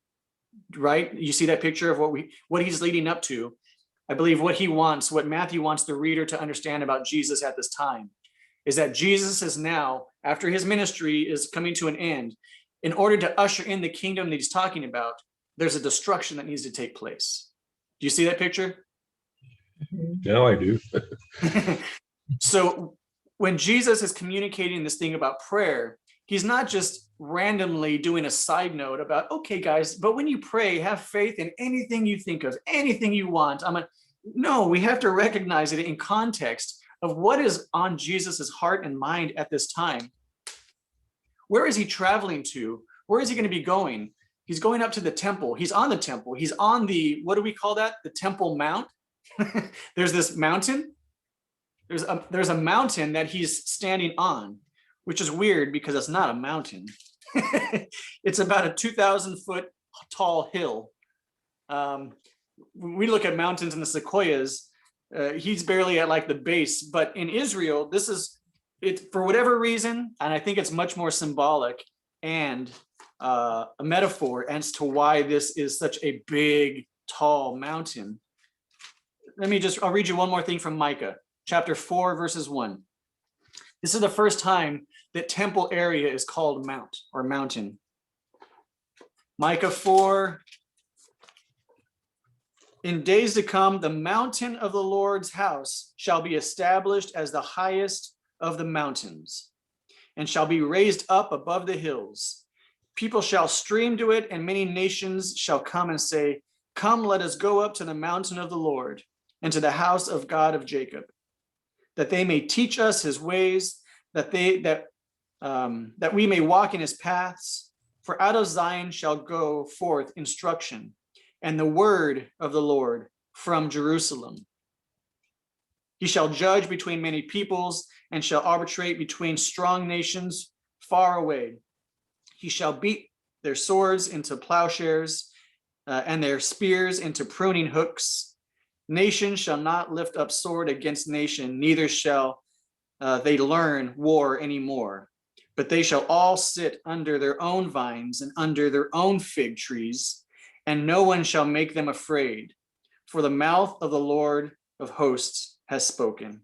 right? You see that picture of what he's leading up to. I believe what Matthew wants the reader to understand about Jesus at this time is that Jesus is now, after his ministry is coming to an end, in order to usher in the kingdom that he's talking about, there's a destruction that needs to take place. Do you see that picture? Now I do. So when Jesus is communicating this thing about prayer, He's not just randomly doing a side note about, okay, guys, but when you pray, have faith in anything you think of, anything you want. No, we have to recognize it in context of what is on Jesus's heart and mind at this time. Where is he traveling to? Where is he going to be going? He's going up to the temple. He's on the temple. He's on the, what do we call that? The Temple Mount. There's this mountain. There's a mountain that he's standing on, which is weird because it's not a mountain. It's about a 2,000-foot tall hill. When we look at mountains in the Sequoias, he's barely at like the base, but in Israel, this is it for whatever reason, and I think it's much more symbolic and a metaphor as to why this is such a big, tall mountain. I'll read you one more thing from Micah, chapter 4, verses 1. This is the first time that temple area is called mount or mountain. Micah 4. In days to come, the mountain of the Lord's house shall be established as the highest of the mountains, and shall be raised up above the hills. People shall stream to it, and many nations shall come and say, come, let us go up to the mountain of the Lord, and to the house of God of Jacob, that they may teach us his ways, that we may walk in his paths. For out of Zion shall go forth instruction, and the word of the Lord from Jerusalem. He shall judge between many peoples, and shall arbitrate between strong nations far away. He shall beat their swords into plowshares, and their spears into pruning hooks. Nation shall not lift up sword against nation, neither shall they learn war anymore. But they shall all sit under their own vines and under their own fig trees, and no one shall make them afraid, for the mouth of the Lord of hosts has spoken.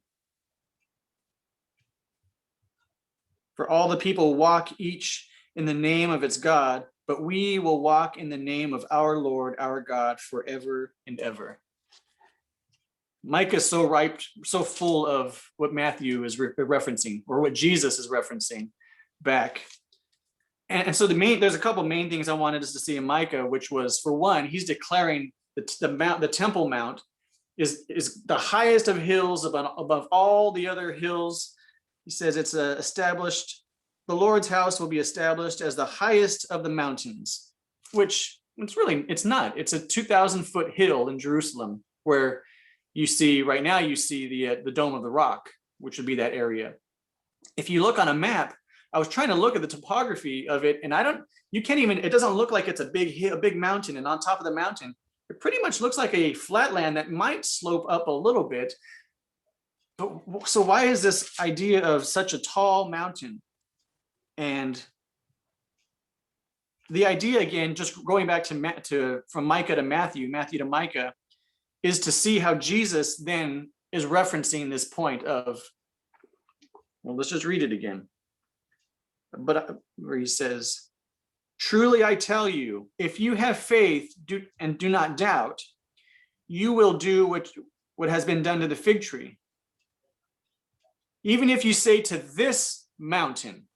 For all the people walk each in the name of its God, but we will walk in the name of our Lord, our God, forever and ever. Micah is so ripe, so full of what Matthew is referencing, or what Jesus is referencing back. And so there's a couple main things I wanted us to see in Micah, which was, for one, he's declaring the Temple Mount is the highest of hills above all the other hills. He says it's established, the Lord's house will be established as the highest of the mountains, which it's not. It's a 2,000-foot hill in Jerusalem, where you see the Dome of the Rock, which would be that area. If you look on a map, I was trying to look at the topography of it, and it doesn't look like it's a big mountain, and on top of the mountain, it pretty much looks like a flatland that might slope up a little bit. But so why is this idea of such a tall mountain? And the idea, again, just going back from Micah to Matthew to Micah, is to see how Jesus then is referencing this point of, well, let's just read it again. But where he says, truly I tell you, if you have faith and do not doubt, you will do what has been done to the fig tree. Even if you say to this mountain,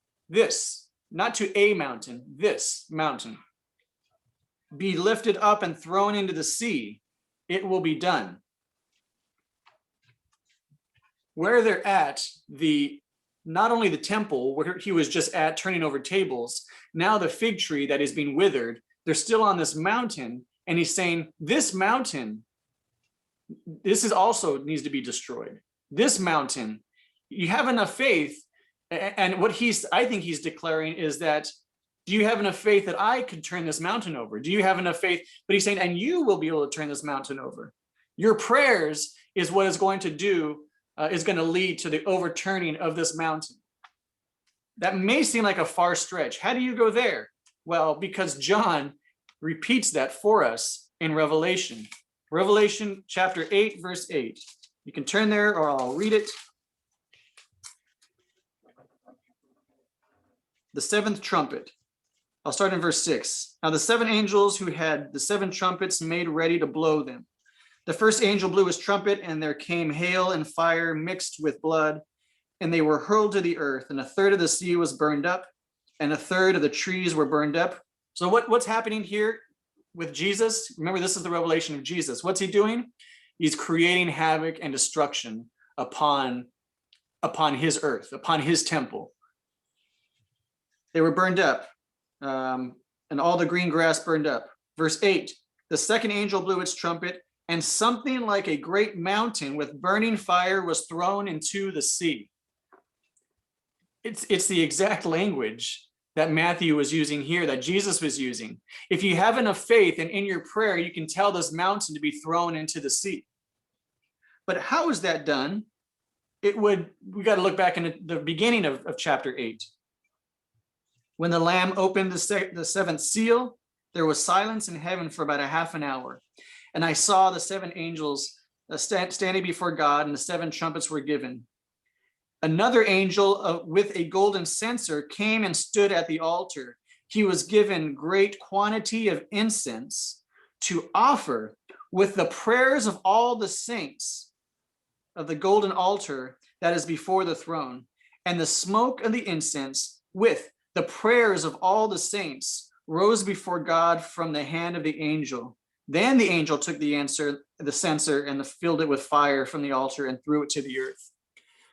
not to a mountain, this mountain, be lifted up and thrown into the sea, it will be done. Where they're at, not only the temple where he was just at turning over tables, now the fig tree that is being withered, they're still on this mountain, and he's saying, this mountain, this is also needs to be destroyed. This mountain, you have enough faith. And what I think he's declaring is that, do you have enough faith that I could turn this mountain over? Do you have enough faith? But he's saying, and you will be able to turn this mountain over. Your prayers is what is going to lead to the overturning of this mountain. That may seem like a far stretch. How do you go there? Well, because John repeats that for us in Revelation. Revelation chapter 8, verse 8. You can turn there, or I'll read it. The seventh trumpet. I'll start in verse 6. Now the seven angels who had the seven trumpets made ready to blow them. The first angel blew his trumpet, and there came hail and fire mixed with blood, and they were hurled to the earth, and a third of the sea was burned up, and a third of the trees were burned up. So what's happening here with Jesus? Remember, this is the revelation of Jesus. What's he doing? He's creating havoc and destruction upon his earth, upon his temple. They were burned up, and all the green grass burned up. Verse 8, the second angel blew its trumpet, and something like a great mountain with burning fire was thrown into the sea. It's the exact language that Matthew was using here, that Jesus was using. If you have enough faith and in your prayer, you can tell this mountain to be thrown into the sea. But how is that done? We got to look back in the beginning of chapter 8. When the Lamb opened the seventh seal, there was silence in heaven for about a half an hour. And I saw the seven angels standing before God, and the seven trumpets were given. Another angel with a golden censer came and stood at the altar. He was given great quantity of incense to offer with the prayers of all the saints of the golden altar that is before the throne. And the smoke of the incense with the prayers of all the saints rose before God from the hand of the angel. Then the angel took the censer and filled it with fire from the altar and threw it to the earth.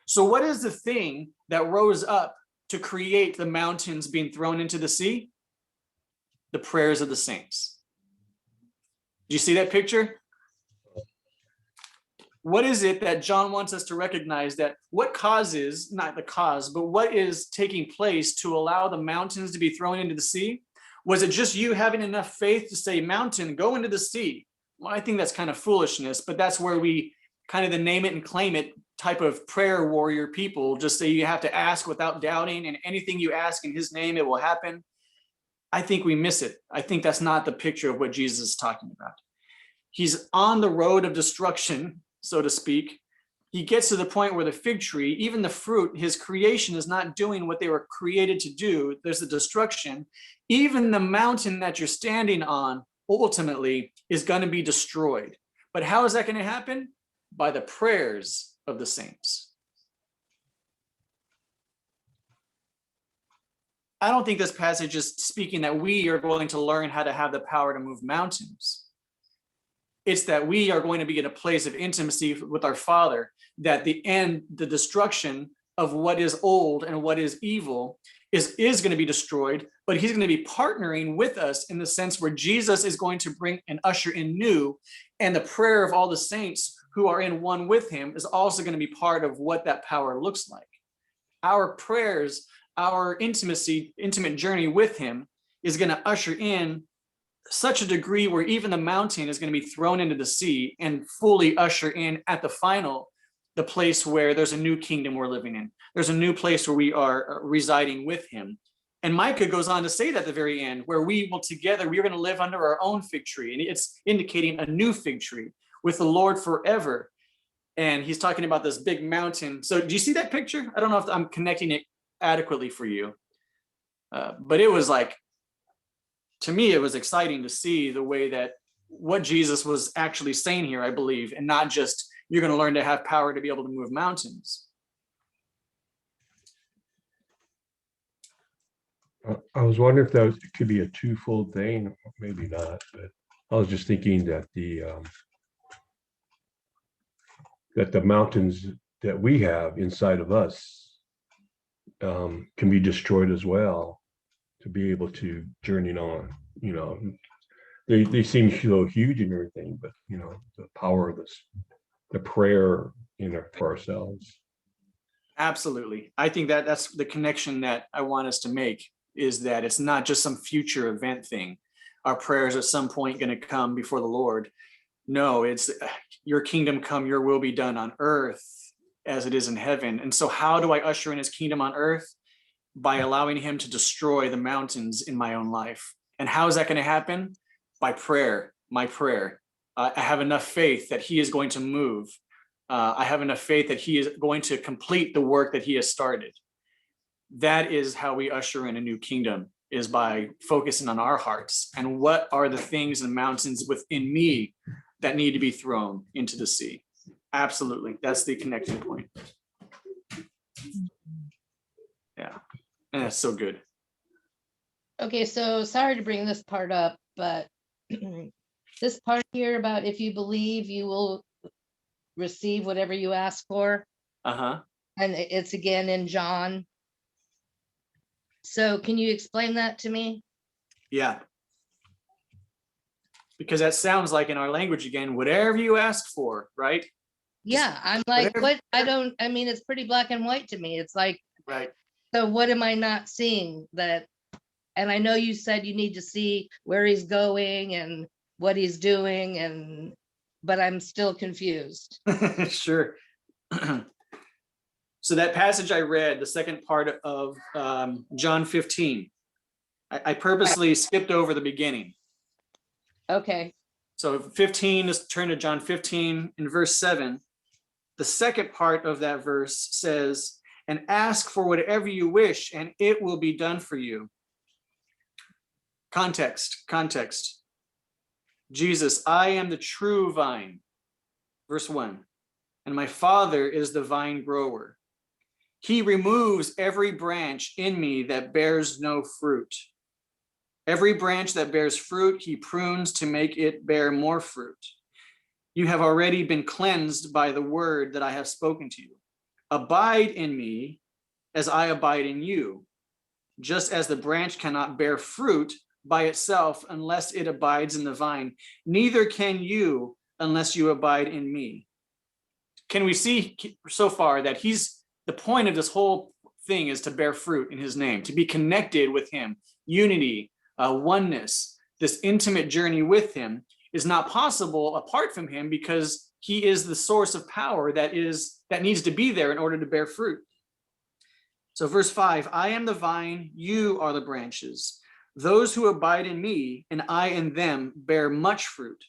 So what is the thing that rose up to create the mountains being thrown into the sea? The prayers of the saints. Do you see that picture? What is it that John wants us to recognize? That what causes, not the cause, but what is taking place to allow the mountains to be thrown into the sea? Was it just you having enough faith to say, mountain, go into the sea? Well, I think that's kind of foolishness, but that's where we kind of the name it and claim it type of prayer warrior people just say you have to ask without doubting, and anything you ask in his name, it will happen. I think we miss it. I think that's not the picture of what Jesus is talking about. He's on the road of destruction, so to speak. He gets to the point where the fig tree, even the fruit, his creation is not doing what they were created to do. There's a destruction. Even the mountain that you're standing on ultimately is going to be destroyed. But how is that going to happen? By the prayers of the saints. I don't think this passage is speaking that we are going to learn how to have the power to move mountains. It's that we are going to be in a place of intimacy with our Father, that the destruction of what is old and what is evil is going to be destroyed, but he's going to be partnering with us in the sense where Jesus is going to bring and usher in new, and the prayer of all the saints who are in one with him is also going to be part of what that power looks like. Our prayers, our intimate journey with him is going to usher in such a degree where even the mountain is going to be thrown into the sea and fully usher in at the place where there's a new kingdom we're living in. There's a new place where we are residing with him. And Micah goes on to say that at the very end, where we will together, we are going to live under our own fig tree. And it's indicating a new fig tree with the Lord forever. And he's talking about this big mountain. So do you see that picture? I don't know if I'm connecting it adequately for you. But it was like, to me, it was exciting to see the way that what Jesus was actually saying here, I believe, and not just you're going to learn to have power to be able to move mountains. I was wondering if it could be a twofold thing, maybe not, but I was just thinking that the mountains that we have inside of us can be destroyed as well, to be able to journey on. They seem so huge and everything, but the power of this, the prayer for ourselves. Absolutely. I think that's the connection that I want us to make, is that it's not just some future event thing. Our prayers at some point going to come before the Lord. No, it's your kingdom come, your will be done on earth as it is in heaven. And so how do I usher in his kingdom on earth? By allowing him to destroy the mountains in my own life. And how is that going to happen? By prayer, my prayer. I have enough faith that he is going to move. I have enough faith that he is going to complete the work that he has started. That is how we usher in a new kingdom, is by focusing on our hearts and what are the things and mountains within me that need to be thrown into the sea. Absolutely. That's the connection point. Yeah. And that's so good. Okay, so sorry to bring this part up, but this part here about if you believe, you will receive whatever you ask for. Uh-huh. And it's again in John. So can you explain that to me? Yeah. Because that sounds like in our language again, whatever you ask for, right? Yeah, I'm like, whatever- what? I mean, it's pretty black and white to me. It's like, Right. so what am I not seeing that? And I know you said you need to see where he's going and what he's doing, but I'm still confused. Sure. So that passage I read, the second part of John 15, I purposely skipped over the beginning. Okay, So 15 is turn to John 15 in verse 7. The second part of that verse says, and ask for whatever you wish, and it will be done for you. Context. Jesus, I am the true vine. Verse 1. And my Father is the vine grower. He removes every branch in me that bears no fruit. Every branch that bears fruit, he prunes to make it bear more fruit. You have already been cleansed by the word that I have spoken to you. Abide in me as I abide in you. Just as the branch cannot bear fruit by itself unless it abides in the vine, neither can you unless you abide in me. Can we see so far that the point of this whole thing is to bear fruit in his name, to be connected with him, unity, oneness, this intimate journey with him is not possible apart from him because he is the source of power that needs to be there in order to bear fruit. So verse 5, I am the vine, you are the branches. Those who abide in me and I in them bear much fruit.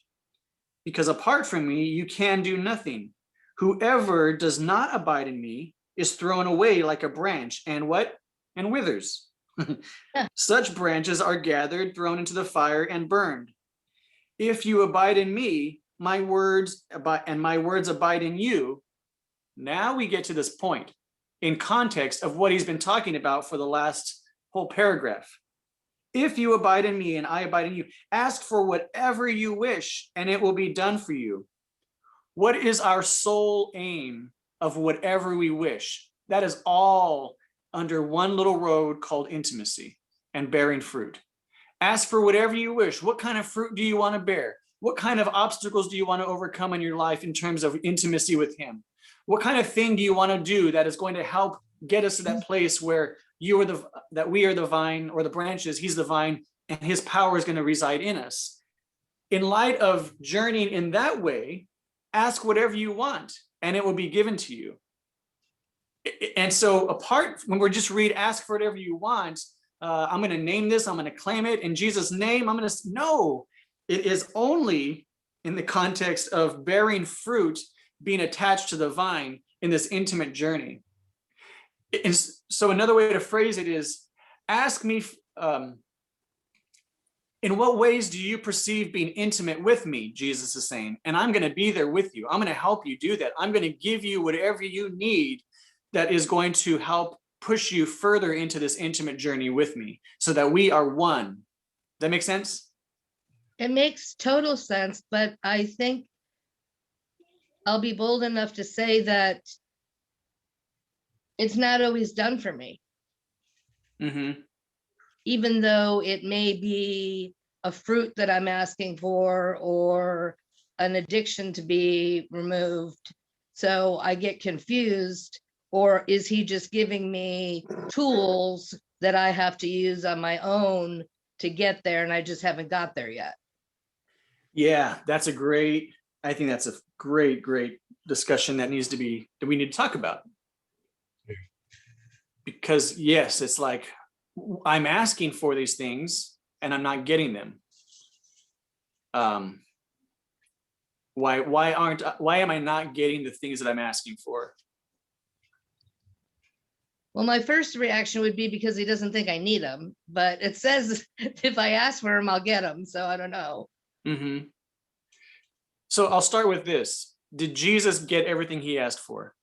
Because apart from me, you can do nothing. Whoever does not abide in me is thrown away like a branch and what? And withers. Yeah. Such branches are gathered, thrown into the fire and burned. If you abide in me, my words abide in you. Now we get to this point in context of what he's been talking about for the last whole paragraph. If you abide in me and I abide in you, ask for whatever you wish and it will be done for you. What is our sole aim of whatever we wish? That is all under one little road called intimacy and bearing fruit. Ask for whatever you wish. What kind of fruit do you want to bear? What kind of obstacles do you want to overcome in your life in terms of intimacy with him? What kind of thing do you want to do that is going to help get us to that place where we are the vine or the branches, he's the vine, and his power is going to reside in us? In light of journeying in that way, ask whatever you want and it will be given to you. And so when we're just ask for whatever you want, I'm going to name this, I'm going to claim it in Jesus' name. No, it is only in the context of bearing fruit, being attached to the vine in this intimate journey. So another way to phrase it is, ask me, in what ways do you perceive being intimate with me, Jesus is saying, and I'm going to be there with you. I'm going to help you do that. I'm going to give you whatever you need that is going to help push you further into this intimate journey with me so that we are one. Does that make sense? it makes total sense, but I think I'll be bold enough to say that it's not always done for me. Mm-hmm. Even though it may be a fruit that I'm asking for or an addiction to be removed. So I get confused, or is he just giving me tools that I have to use on my own to get there and I just haven't got there yet? Yeah, I think that's a great discussion that we need to talk about. Because yes, it's like, I'm asking for these things and I'm not getting them. Why am I not getting the things that I'm asking for? Well, my first reaction would be because he doesn't think I need them, but it says if I ask for them, I'll get them. So I don't know. Mm-hmm. So I'll start with this. Did Jesus get everything he asked for?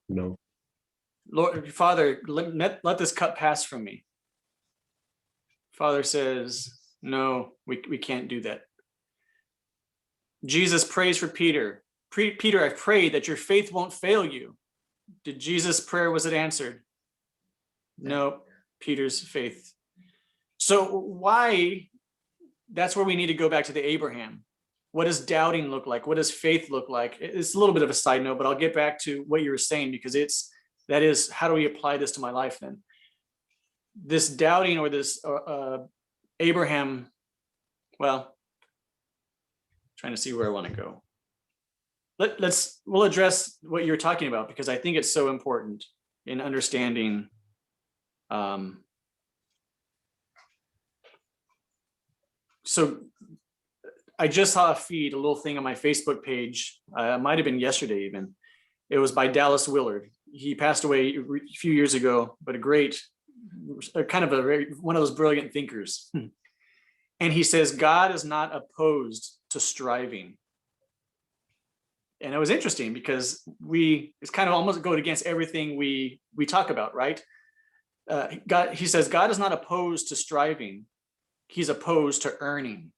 No. Lord, Father, let this cup pass from me. Father says, no, we can't do that. Jesus prays for Peter. Peter, I've prayed that your faith won't fail you. Did Jesus' prayer, was it answered? No, Peter's faith. So why, that's where we need to go back to the Abraham. What does doubting look like? What does faith look like? It's a little bit of a side note, but I'll get back to what you were saying, because that is, how do we apply this to my life then? This doubting, or this Abraham, well, trying to see where I want to go. We'll address what you're talking about, because I think it's so important in understanding so I just saw a feed, a little thing on my Facebook page. It might have been yesterday even. It was by Dallas Willard. He passed away a few years ago, but a great, kind of one of those brilliant thinkers. And he says, God is not opposed to striving. And it was interesting, because it's kind of almost going against everything we talk about, right? He says, God is not opposed to striving. He's opposed to earning.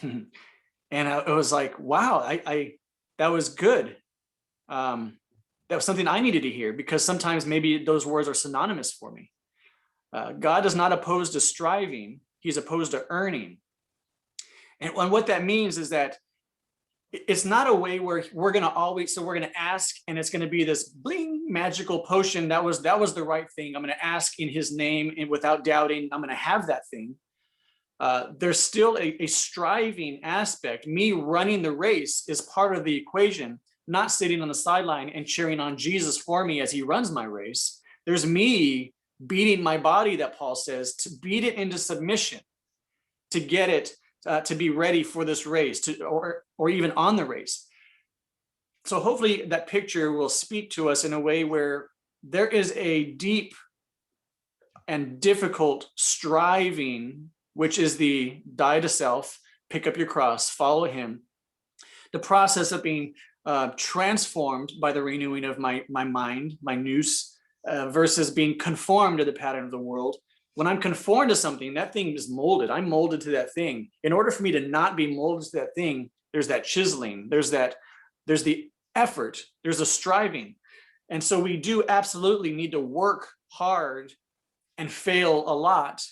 And I was like, wow, that was good. That was something I needed to hear, because sometimes maybe those words are synonymous for me. God is not opposed to striving. He's opposed to earning. And what that means is that it's not a way where we're going to ask, and it's going to be this bling magical potion. That was the right thing. I'm going to ask in his name, and without doubting, I'm going to have that thing. There's still a striving aspect. Me running the race is part of the equation, not sitting on the sideline and cheering on Jesus for me as he runs my race. There's me beating my body, that Paul says, to beat it into submission, to get it to be ready for this race, or even on the race. So hopefully that picture will speak to us in a way where there is a deep and difficult striving, which is the die to self, pick up your cross, follow him. The process of being transformed by the renewing of my mind, my nous, versus being conformed to the pattern of the world. When I'm conformed to something, that thing is molded. I'm molded to that thing. In order for me to not be molded to that thing, there's that chiseling, there's the effort, there's the striving. And so we do absolutely need to work hard and fail a lot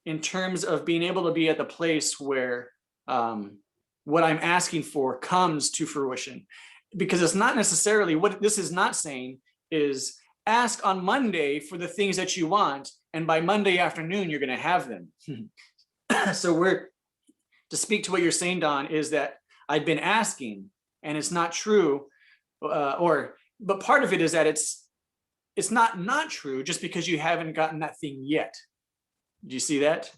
in terms of being able to be at the place where what I'm asking for comes to fruition. Because it's not necessarily, what this is not saying is ask on Monday for the things that you want, and by Monday afternoon, you're going to have them. So to speak to what you're saying, Don, is that I've been asking, and it's not true, but part of it is that it's not true just because you haven't gotten that thing yet. Do you see that?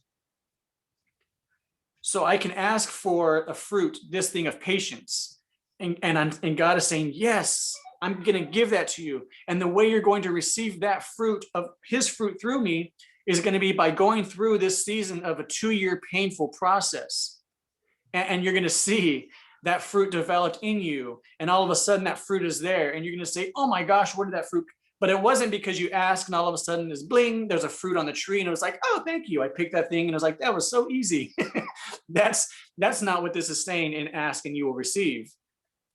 So I can ask for a fruit, this thing of patience, and God is saying, yes, I'm going to give that to you. And the way you're going to receive that fruit of his fruit through me is going to be by going through this season of a 2-year painful process. And you're going to see that fruit developed in you. And all of a sudden that fruit is there. And you're going to say, oh my gosh, where did that fruit? But it wasn't because you asked and all of a sudden there's bling, there's a fruit on the tree. And it was like, oh, thank you. I picked that thing. And I was like, that was so easy. That's not what this is saying in ask and you will receive.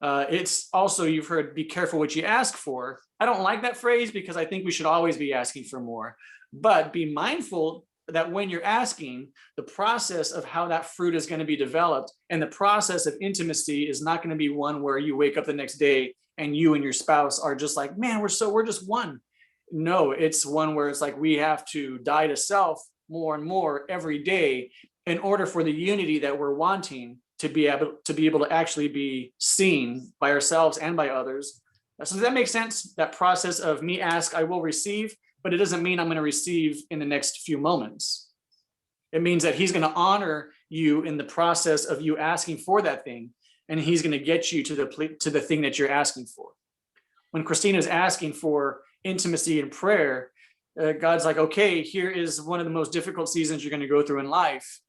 It's also, you've heard, be careful what you ask for. I don't like that phrase because I think we should always be asking for more, but be mindful that when you're asking, the process of how that fruit is going to be developed and the process of intimacy is not going to be one where you wake up the next day and you and your spouse are just like, man, we're just one. No, it's one where it's like, we have to die to self more and more every day in order for the unity that we're wanting to be able to actually be seen by ourselves and by others. So does that make sense? That process of me ask, I will receive, but it doesn't mean I'm going to receive in the next few moments. It means that he's going to honor you in the process of you asking for that thing, and he's going to get you to the thing that you're asking for. When Christina's asking for intimacy and prayer, God's like, okay, here is one of the most difficult seasons you're going to go through in life.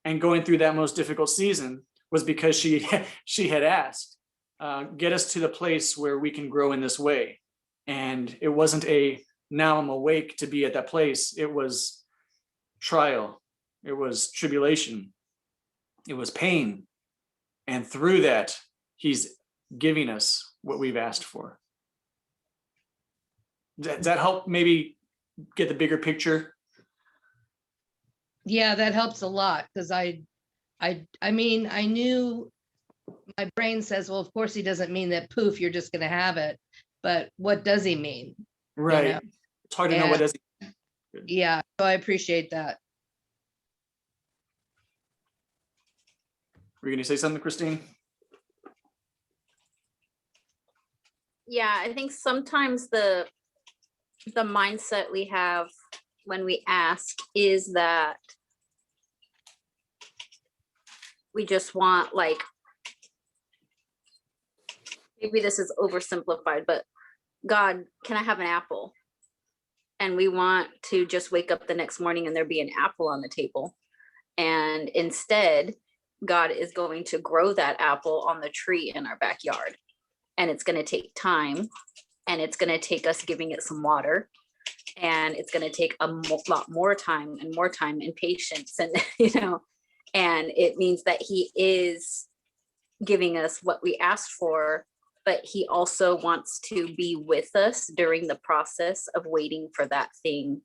And going through that most difficult season was because she had asked, get us to the place where we can grow in this way. And it wasn't a now I'm awake to be at that place. It was trial, it was tribulation, it was pain. And through that, he's giving us what we've asked for. Does that help maybe get the bigger picture? Yeah, that helps a lot, because I mean, I knew, my brain says, well, of course he doesn't mean that poof, you're just gonna have it. But what does he mean? Right. know, It's hard to know what does. Yeah, so I appreciate that. Were you gonna say something, Christine? Yeah, I think sometimes the mindset we have when we ask is that we just want, like, maybe this is oversimplified, but God, can I have an apple? And we want to just wake up the next morning and there be an apple on the table. And instead, God is going to grow that apple on the tree in our backyard. And it's going to take time, and it's going to take us giving it some water, and it's going to take a lot more time and patience, and and it means that he is giving us what we asked for, but he also wants to be with us during the process of waiting for that thing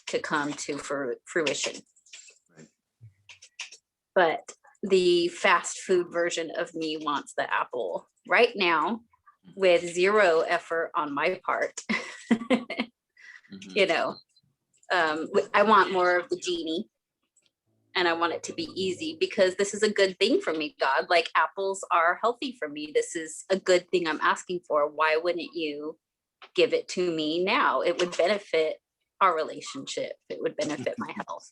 to come to fruition. Right. But the fast food version of me wants the apple right now, with zero effort on my part. I want more of the genie, and I want it to be easy, because this is a good thing for me, God. Like, apples are healthy for me. This is a good thing I'm asking for. Why wouldn't you give it to me now? It would benefit our relationship. It would benefit my health.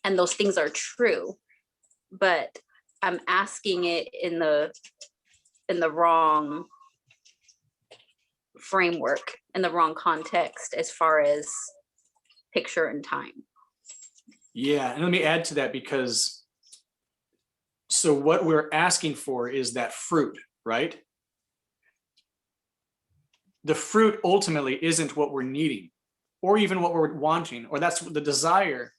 And those things are true, but I'm asking it in the wrong framework, in the wrong context, as far as picture and time. Yeah, and let me add to that, because so what we're asking for is that fruit, right? The fruit ultimately isn't what we're needing, or even what we're wanting, or that's the desire.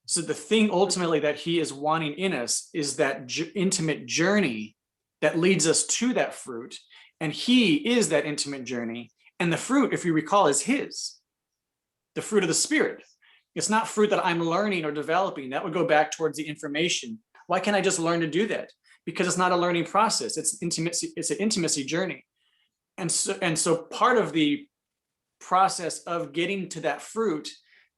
So the thing ultimately that he is wanting in us is that intimate journey that leads us to that fruit. And he is that intimate journey. And the fruit, if you recall, is his, the fruit of the Spirit. It's not fruit that I'm learning or developing. That would go back towards the information. Why can't I just learn to do that? Because it's not a learning process. It's intimacy. It's an intimacy journey. And so part of the process of getting to that fruit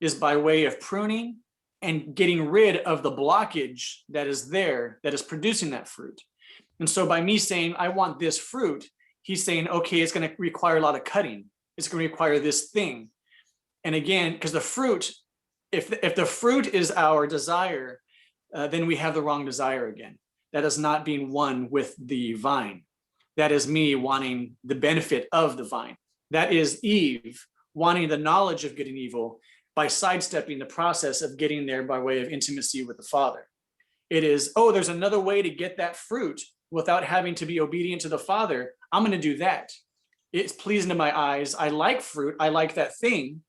is by way of pruning and getting rid of the blockage that is there, that is producing that fruit. And so by me saying, I want this fruit, he's saying, okay, it's going to require a lot of cutting. It's going to require this thing. And again, because the fruit, if the fruit is our desire, then we have the wrong desire again. That is not being one with the vine. That is me wanting the benefit of the vine. That is Eve wanting the knowledge of good and evil by sidestepping the process of getting there by way of intimacy with the Father. It is, oh, there's another way to get that fruit without having to be obedient to the Father. I'm going to do that. It's pleasing to my eyes. I like fruit. I like that thing.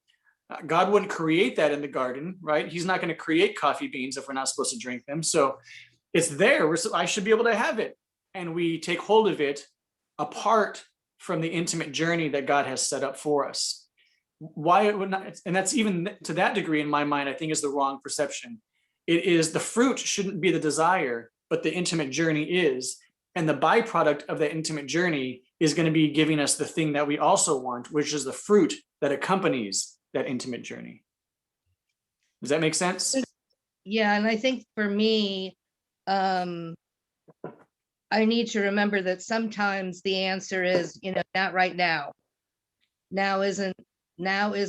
God wouldn't create that in the garden, right? He's not going to create coffee beans if we're not supposed to drink them. So it's there. I should be able to have it. And we take hold of it apart from the intimate journey that God has set up for us. Why it would not, and that's even to that degree in my mind, I think is the wrong perception. It is the fruit shouldn't be the desire, but the intimate journey is. And the byproduct of that intimate journey is going to be giving us the thing that we also want, which is the fruit that accompanies that intimate journey. Does that make sense? Yeah, and I think for me, I need to remember that sometimes the answer is, not right now. Now is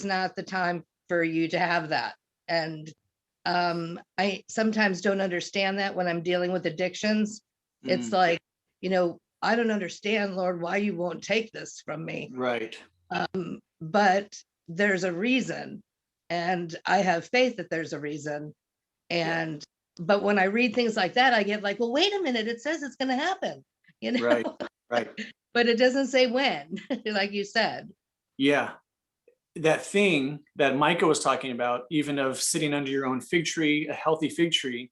not the time for you to have that. And I sometimes don't understand that when I'm dealing with addictions. It's like, I don't understand, Lord, why you won't take this from me. Right. But there's a reason, and I have faith that there's a reason. And but when I read things like that, I get like, well, wait a minute, it says it's going to happen, Right. Right. But it doesn't say when, like you said. Yeah. That thing that Micah was talking about, even of sitting under your own fig tree, a healthy fig tree,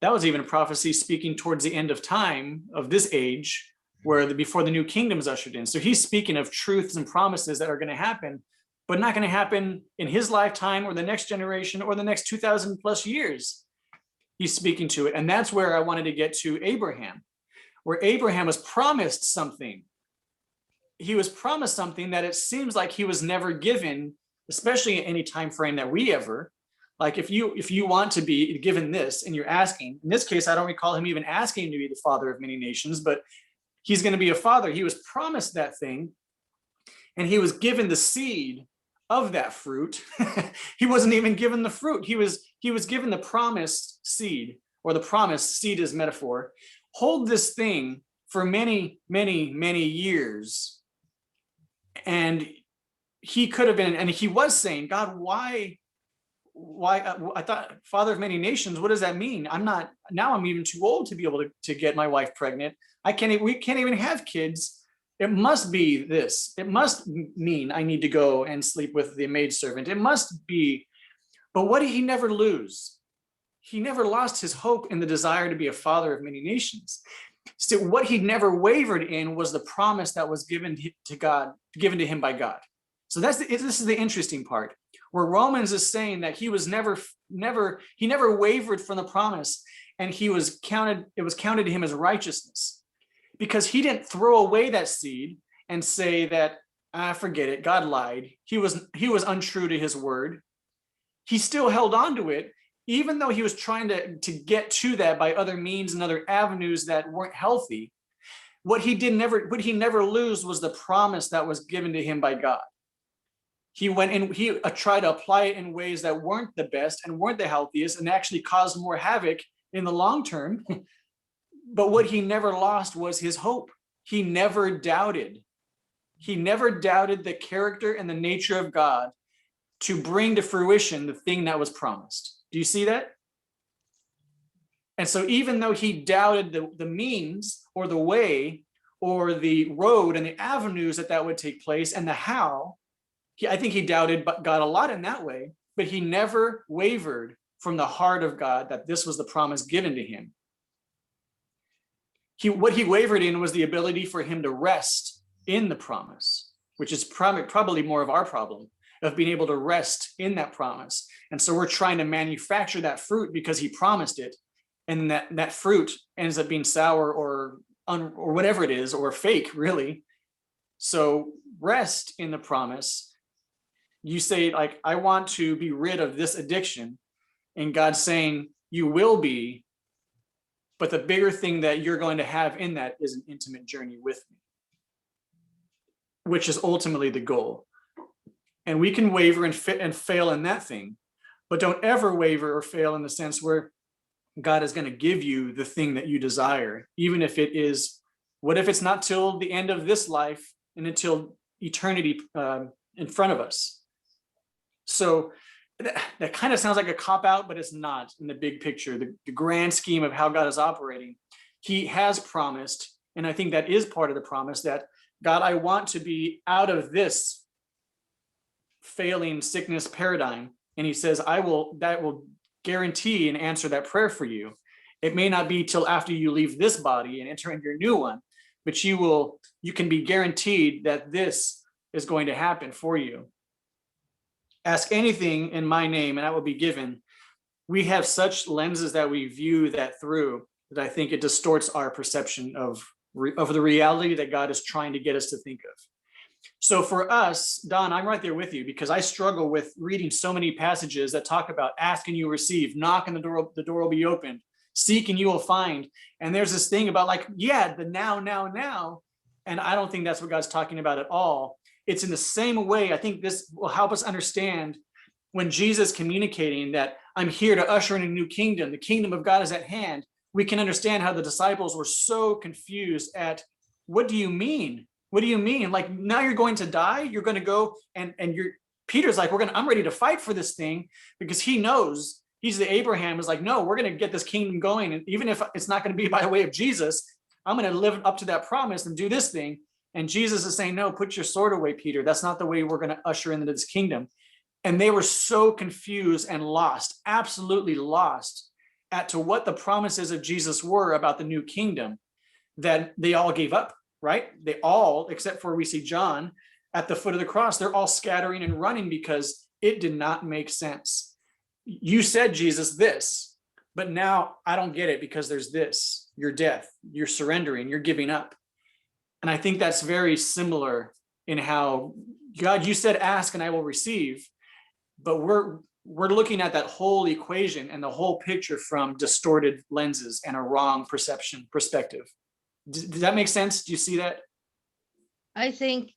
that was even a prophecy speaking towards the end of time of this age, where before the new kingdom is ushered in. So he's speaking of truths and promises that are going to happen, but not going to happen in his lifetime or the next generation or the next 2000 plus years. He's speaking to it. And that's where I wanted to get to Abraham, where Abraham was promised something. He was promised something that it seems like he was never given, especially in any time frame that we ever. Like if you want to be given this and you're asking, in this case, I don't recall him even asking to be the father of many nations, but he's going to be a father. He was promised that thing, and he was given the seed of that fruit. He wasn't even given the fruit. He was given the promised seed, or the promised seed is metaphor. Hold this thing for many, many, many years. And he could have been, and he was saying, God, why I thought father of many nations, what does that mean? I'm even too old to be able to get my wife pregnant. We can't even have kids. It must be this. It must mean I need to go and sleep with the maidservant. It must be. But what did he never lose? He never lost his hope in the desire to be a father of many nations. So what he never wavered in was the promise that was given to him by God. So this is the interesting part, where Romans is saying that he was never wavered from the promise, and it was counted to him as righteousness, because he didn't throw away that seed and say that, forget it, God lied. He was untrue to his word. He still held on to it, even though he was trying to get to that by other means and other avenues that weren't healthy. What he never lose was the promise that was given to him by God. He went and he tried to apply it in ways that weren't the best and weren't the healthiest, and actually caused more havoc in the long term. But what he never lost was his hope. He never doubted. He never doubted the character and the nature of God to bring to fruition the thing that was promised. Do you see that? And so even though he doubted the means or the way or the road and the avenues that would take place and the how, I think he doubted God a lot in that way, but he never wavered from the heart of God that this was the promise given to him. What he wavered in was the ability for him to rest in the promise, which is probably more of our problem, of being able to rest in that promise. And so we're trying to manufacture that fruit because he promised it, and that fruit ends up being sour or whatever it is, or fake, really. So rest in the promise. You say, like, I want to be rid of this addiction, and God's saying, you will be, but the bigger thing that you're going to have in that is an intimate journey with me, which is ultimately the goal. And we can waver and fail in that thing, but don't ever waver or fail in the sense where God is going to give you the thing that you desire, even if it is, what if it's not till the end of this life and until eternity in front of us? So that kind of sounds like a cop-out, but it's not in the big picture, the grand scheme of how God is operating. He has promised, and I think that is part of the promise, that God, I want to be out of this failing sickness paradigm. And he says, that will guarantee and answer that prayer for you. It may not be till after you leave this body and enter into your new one, but you can be guaranteed that this is going to happen for you. Ask anything in my name and that will be given. We have such lenses that we view that through, that I think it distorts our perception of the reality that God is trying to get us to think of. So for us, Don, I'm right there with you, because I struggle with reading so many passages that talk about ask and you receive, knock and the door will be opened, seek and you will find. And there's this thing about the now. And I don't think that's what God's talking about at all. It's in the same way. I think this will help us understand when Jesus communicating that I'm here to usher in a new kingdom. The kingdom of God is at hand. We can understand how the disciples were so confused at, what do you mean? What do you mean? Like, now you're going to die? You're going to go and Peter's like, I'm ready to fight for this thing, because he knows, he's the Abraham, is like, no, we're going to get this kingdom going. And even if it's not going to be by way of Jesus, I'm going to live up to that promise and do this thing. And Jesus is saying, no, put your sword away, Peter. That's not the way we're going to usher into this kingdom. And they were so confused and lost, absolutely lost as to what the promises of Jesus were about the new kingdom, that they all gave up, right? They all, except for we see John at the foot of the cross, they're all scattering and running because it did not make sense. You said, Jesus, this, but now I don't get it because there's this, your death, you're surrendering, you're giving up. And I think that's very similar in how, God, you said, ask and I will receive, but we're looking at that whole equation and the whole picture from distorted lenses and a wrong perspective. Does that make sense? Do you see that? I think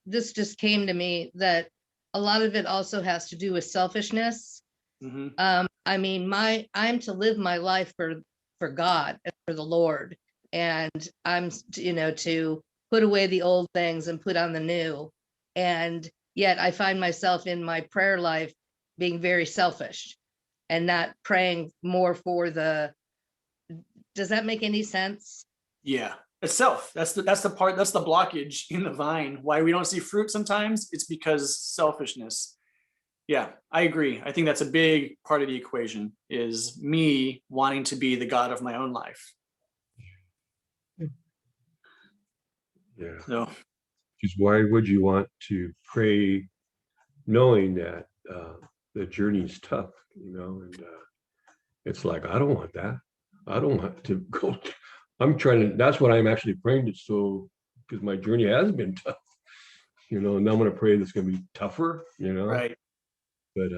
this just came to me that a lot of it also has to do with selfishness. Mm-hmm. I mean, I'm to live my life for God and for the Lord, and I'm, to put away the old things and put on the new. And yet I find myself in my prayer life being very selfish and not praying more for does that make any sense? Yeah, itself. That's the part, that's the blockage in the vine. Why we don't see fruit sometimes, it's because selfishness. Yeah, I agree. I think that's a big part of the equation, is me wanting to be the God of my own life. Yeah. So, Because why would you want to pray knowing that the journey's tough, and it's like, I don't want that. I don't want to go. That's what I'm actually praying to. So, because my journey has been tough, and I'm going to pray that's going to be tougher, right. But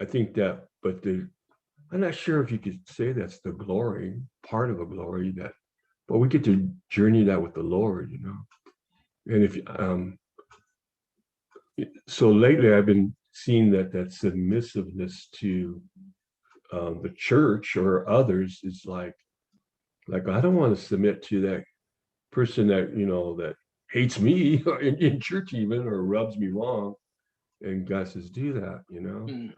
I think that, I'm not sure if you could say that's the glory, part of a glory but we get to journey that with the Lord, And if, so lately I've been seeing that submissiveness to the church or others is like I don't want to submit to that person that that hates me in church even, or rubs me wrong, and God says do that, Mm.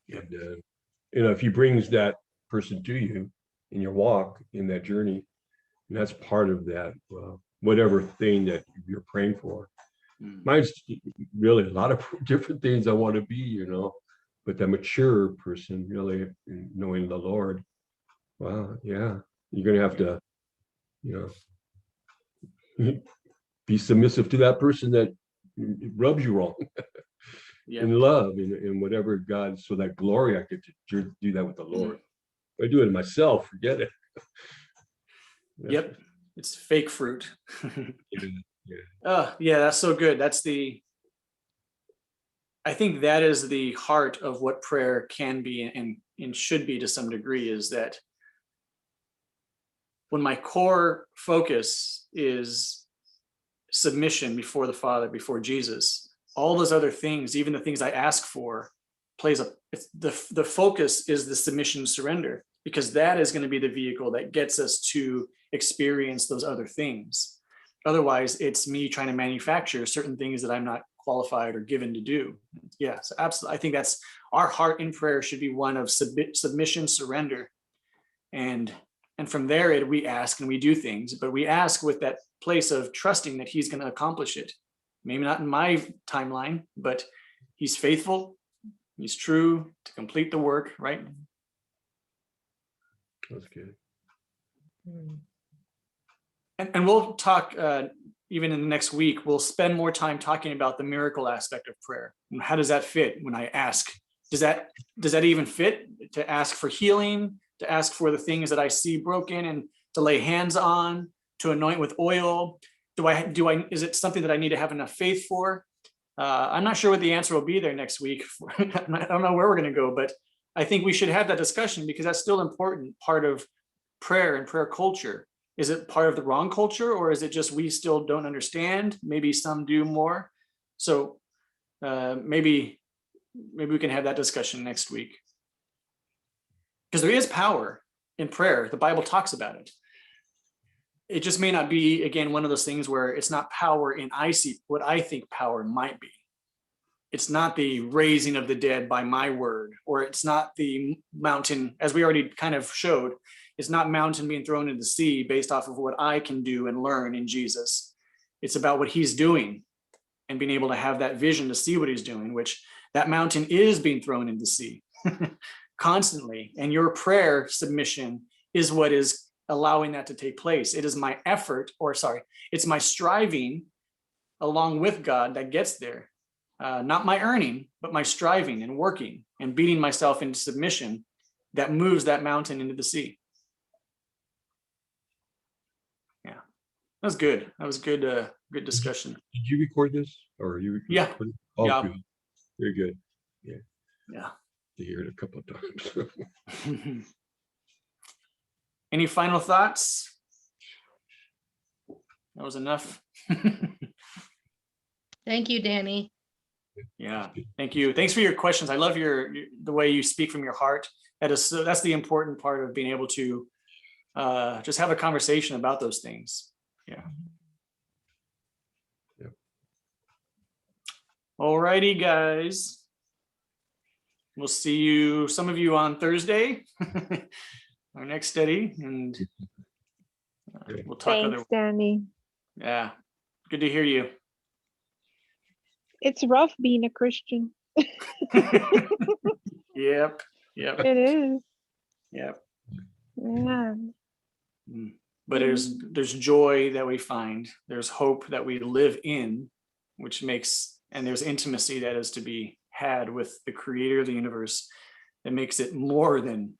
and if He brings that person to you in your walk in that journey, and that's part of that whatever thing that you're praying for. Mine's really a lot of different things I want to be, but the mature person really knowing the Lord. Wow, yeah, you're gonna have to, be submissive to that person that rubs you wrong. Yep. In love, in whatever God, so that glory I get to do that with the Lord. If I do it myself, forget it. Yep, it's fake fruit. Yeah. Yeah, that's so good. I think that is the heart of what prayer can be and should be to some degree, is that when my core focus is submission before the Father, before Jesus, all those other things, even the things I ask for, the focus is the submission surrender, because that is going to be the vehicle that gets us to experience those other things. Otherwise, it's me trying to manufacture certain things that I'm not qualified or given to do. Yes, absolutely. I think that's our heart in prayer should be one of submission, surrender. And from there, we ask and we do things, but we ask with that place of trusting that He's going to accomplish it. Maybe not in my timeline, but He's faithful. He's true to complete the work, right? That's good. And we'll talk even in the next week. We'll spend more time talking about the miracle aspect of prayer. And how does that fit when I ask? Does that even fit to ask for healing, to ask for the things that I see broken and to lay hands on, to anoint with oil? Is it something that I need to have enough faith for? I'm not sure what the answer will be there next week. I don't know where we're going to go, but I think we should have that discussion, because that's still important part of prayer and prayer culture. Is it part of the wrong culture, or is it just we still don't understand? Maybe some do more. So maybe we can have that discussion next week, because there is power in prayer. The Bible talks about it. It just may not be, again, one of those things where it's not power in what I think power might be. It's not the raising of the dead by my word, or it's not the mountain, as we already kind of showed. it's not mountain being thrown into the sea based off of what I can do and learn in Jesus. It's about what he's doing and being able to have that vision to see what he's doing, which that mountain is being thrown into the sea constantly. And your prayer submission is what is allowing that to take place. It is my effort, or sorry, it's my striving along with God that gets there. Not my earning, but my striving and working and beating myself into submission that moves that mountain into the sea. Yeah, that was good. That was good. Good discussion. Did you record this or you? Yeah. recorded? Oh, Yeah. good. Very good. Yeah. To hear it a couple of times. Any final thoughts? That was enough. Thank you, Danny. Yeah, thank you. Thanks for your questions. I love the way you speak from your heart. That's the important part of being able to just have a conversation about those things. Yeah. Yep. All righty, guys. We'll see you, some of you on Thursday, our next study, and we'll talk Thanks, Danny. Yeah, good to hear you. It's rough being a Christian. Yep. It is. Yep. Yeah. But there's joy that we find. There's hope that we live in, which makes, and there's intimacy that is to be had with the creator of the universe that makes it more than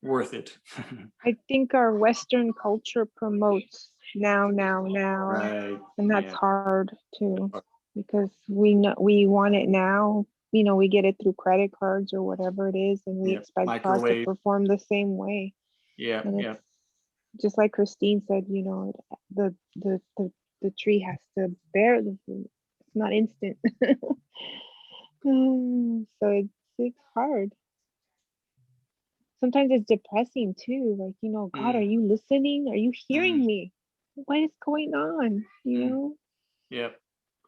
worth it. I think our Western culture promotes now, Right. and that's Yeah. hard too, because we know we want it now. You know, we get it through credit cards or whatever it is, and we Yep. expect God to Microwave. perform the same way. Yeah. And Yeah. it's just like Christine said, you know, the tree has to bear the fruit. It's not instant. So it's hard. Sometimes it's depressing too. Like, you know, God, are you listening? Are you hearing me? What is going on? You know? Yep.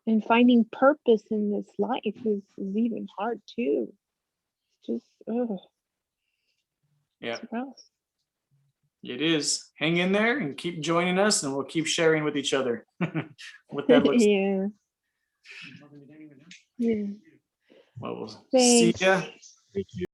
And finding purpose in this life is even hard too. Just Yeah. it's rough. It is. Hang in there and keep joining us, and we'll keep sharing with each other what that looks Yeah. Yeah. Well, we'll see Thanks. ya. Thank you.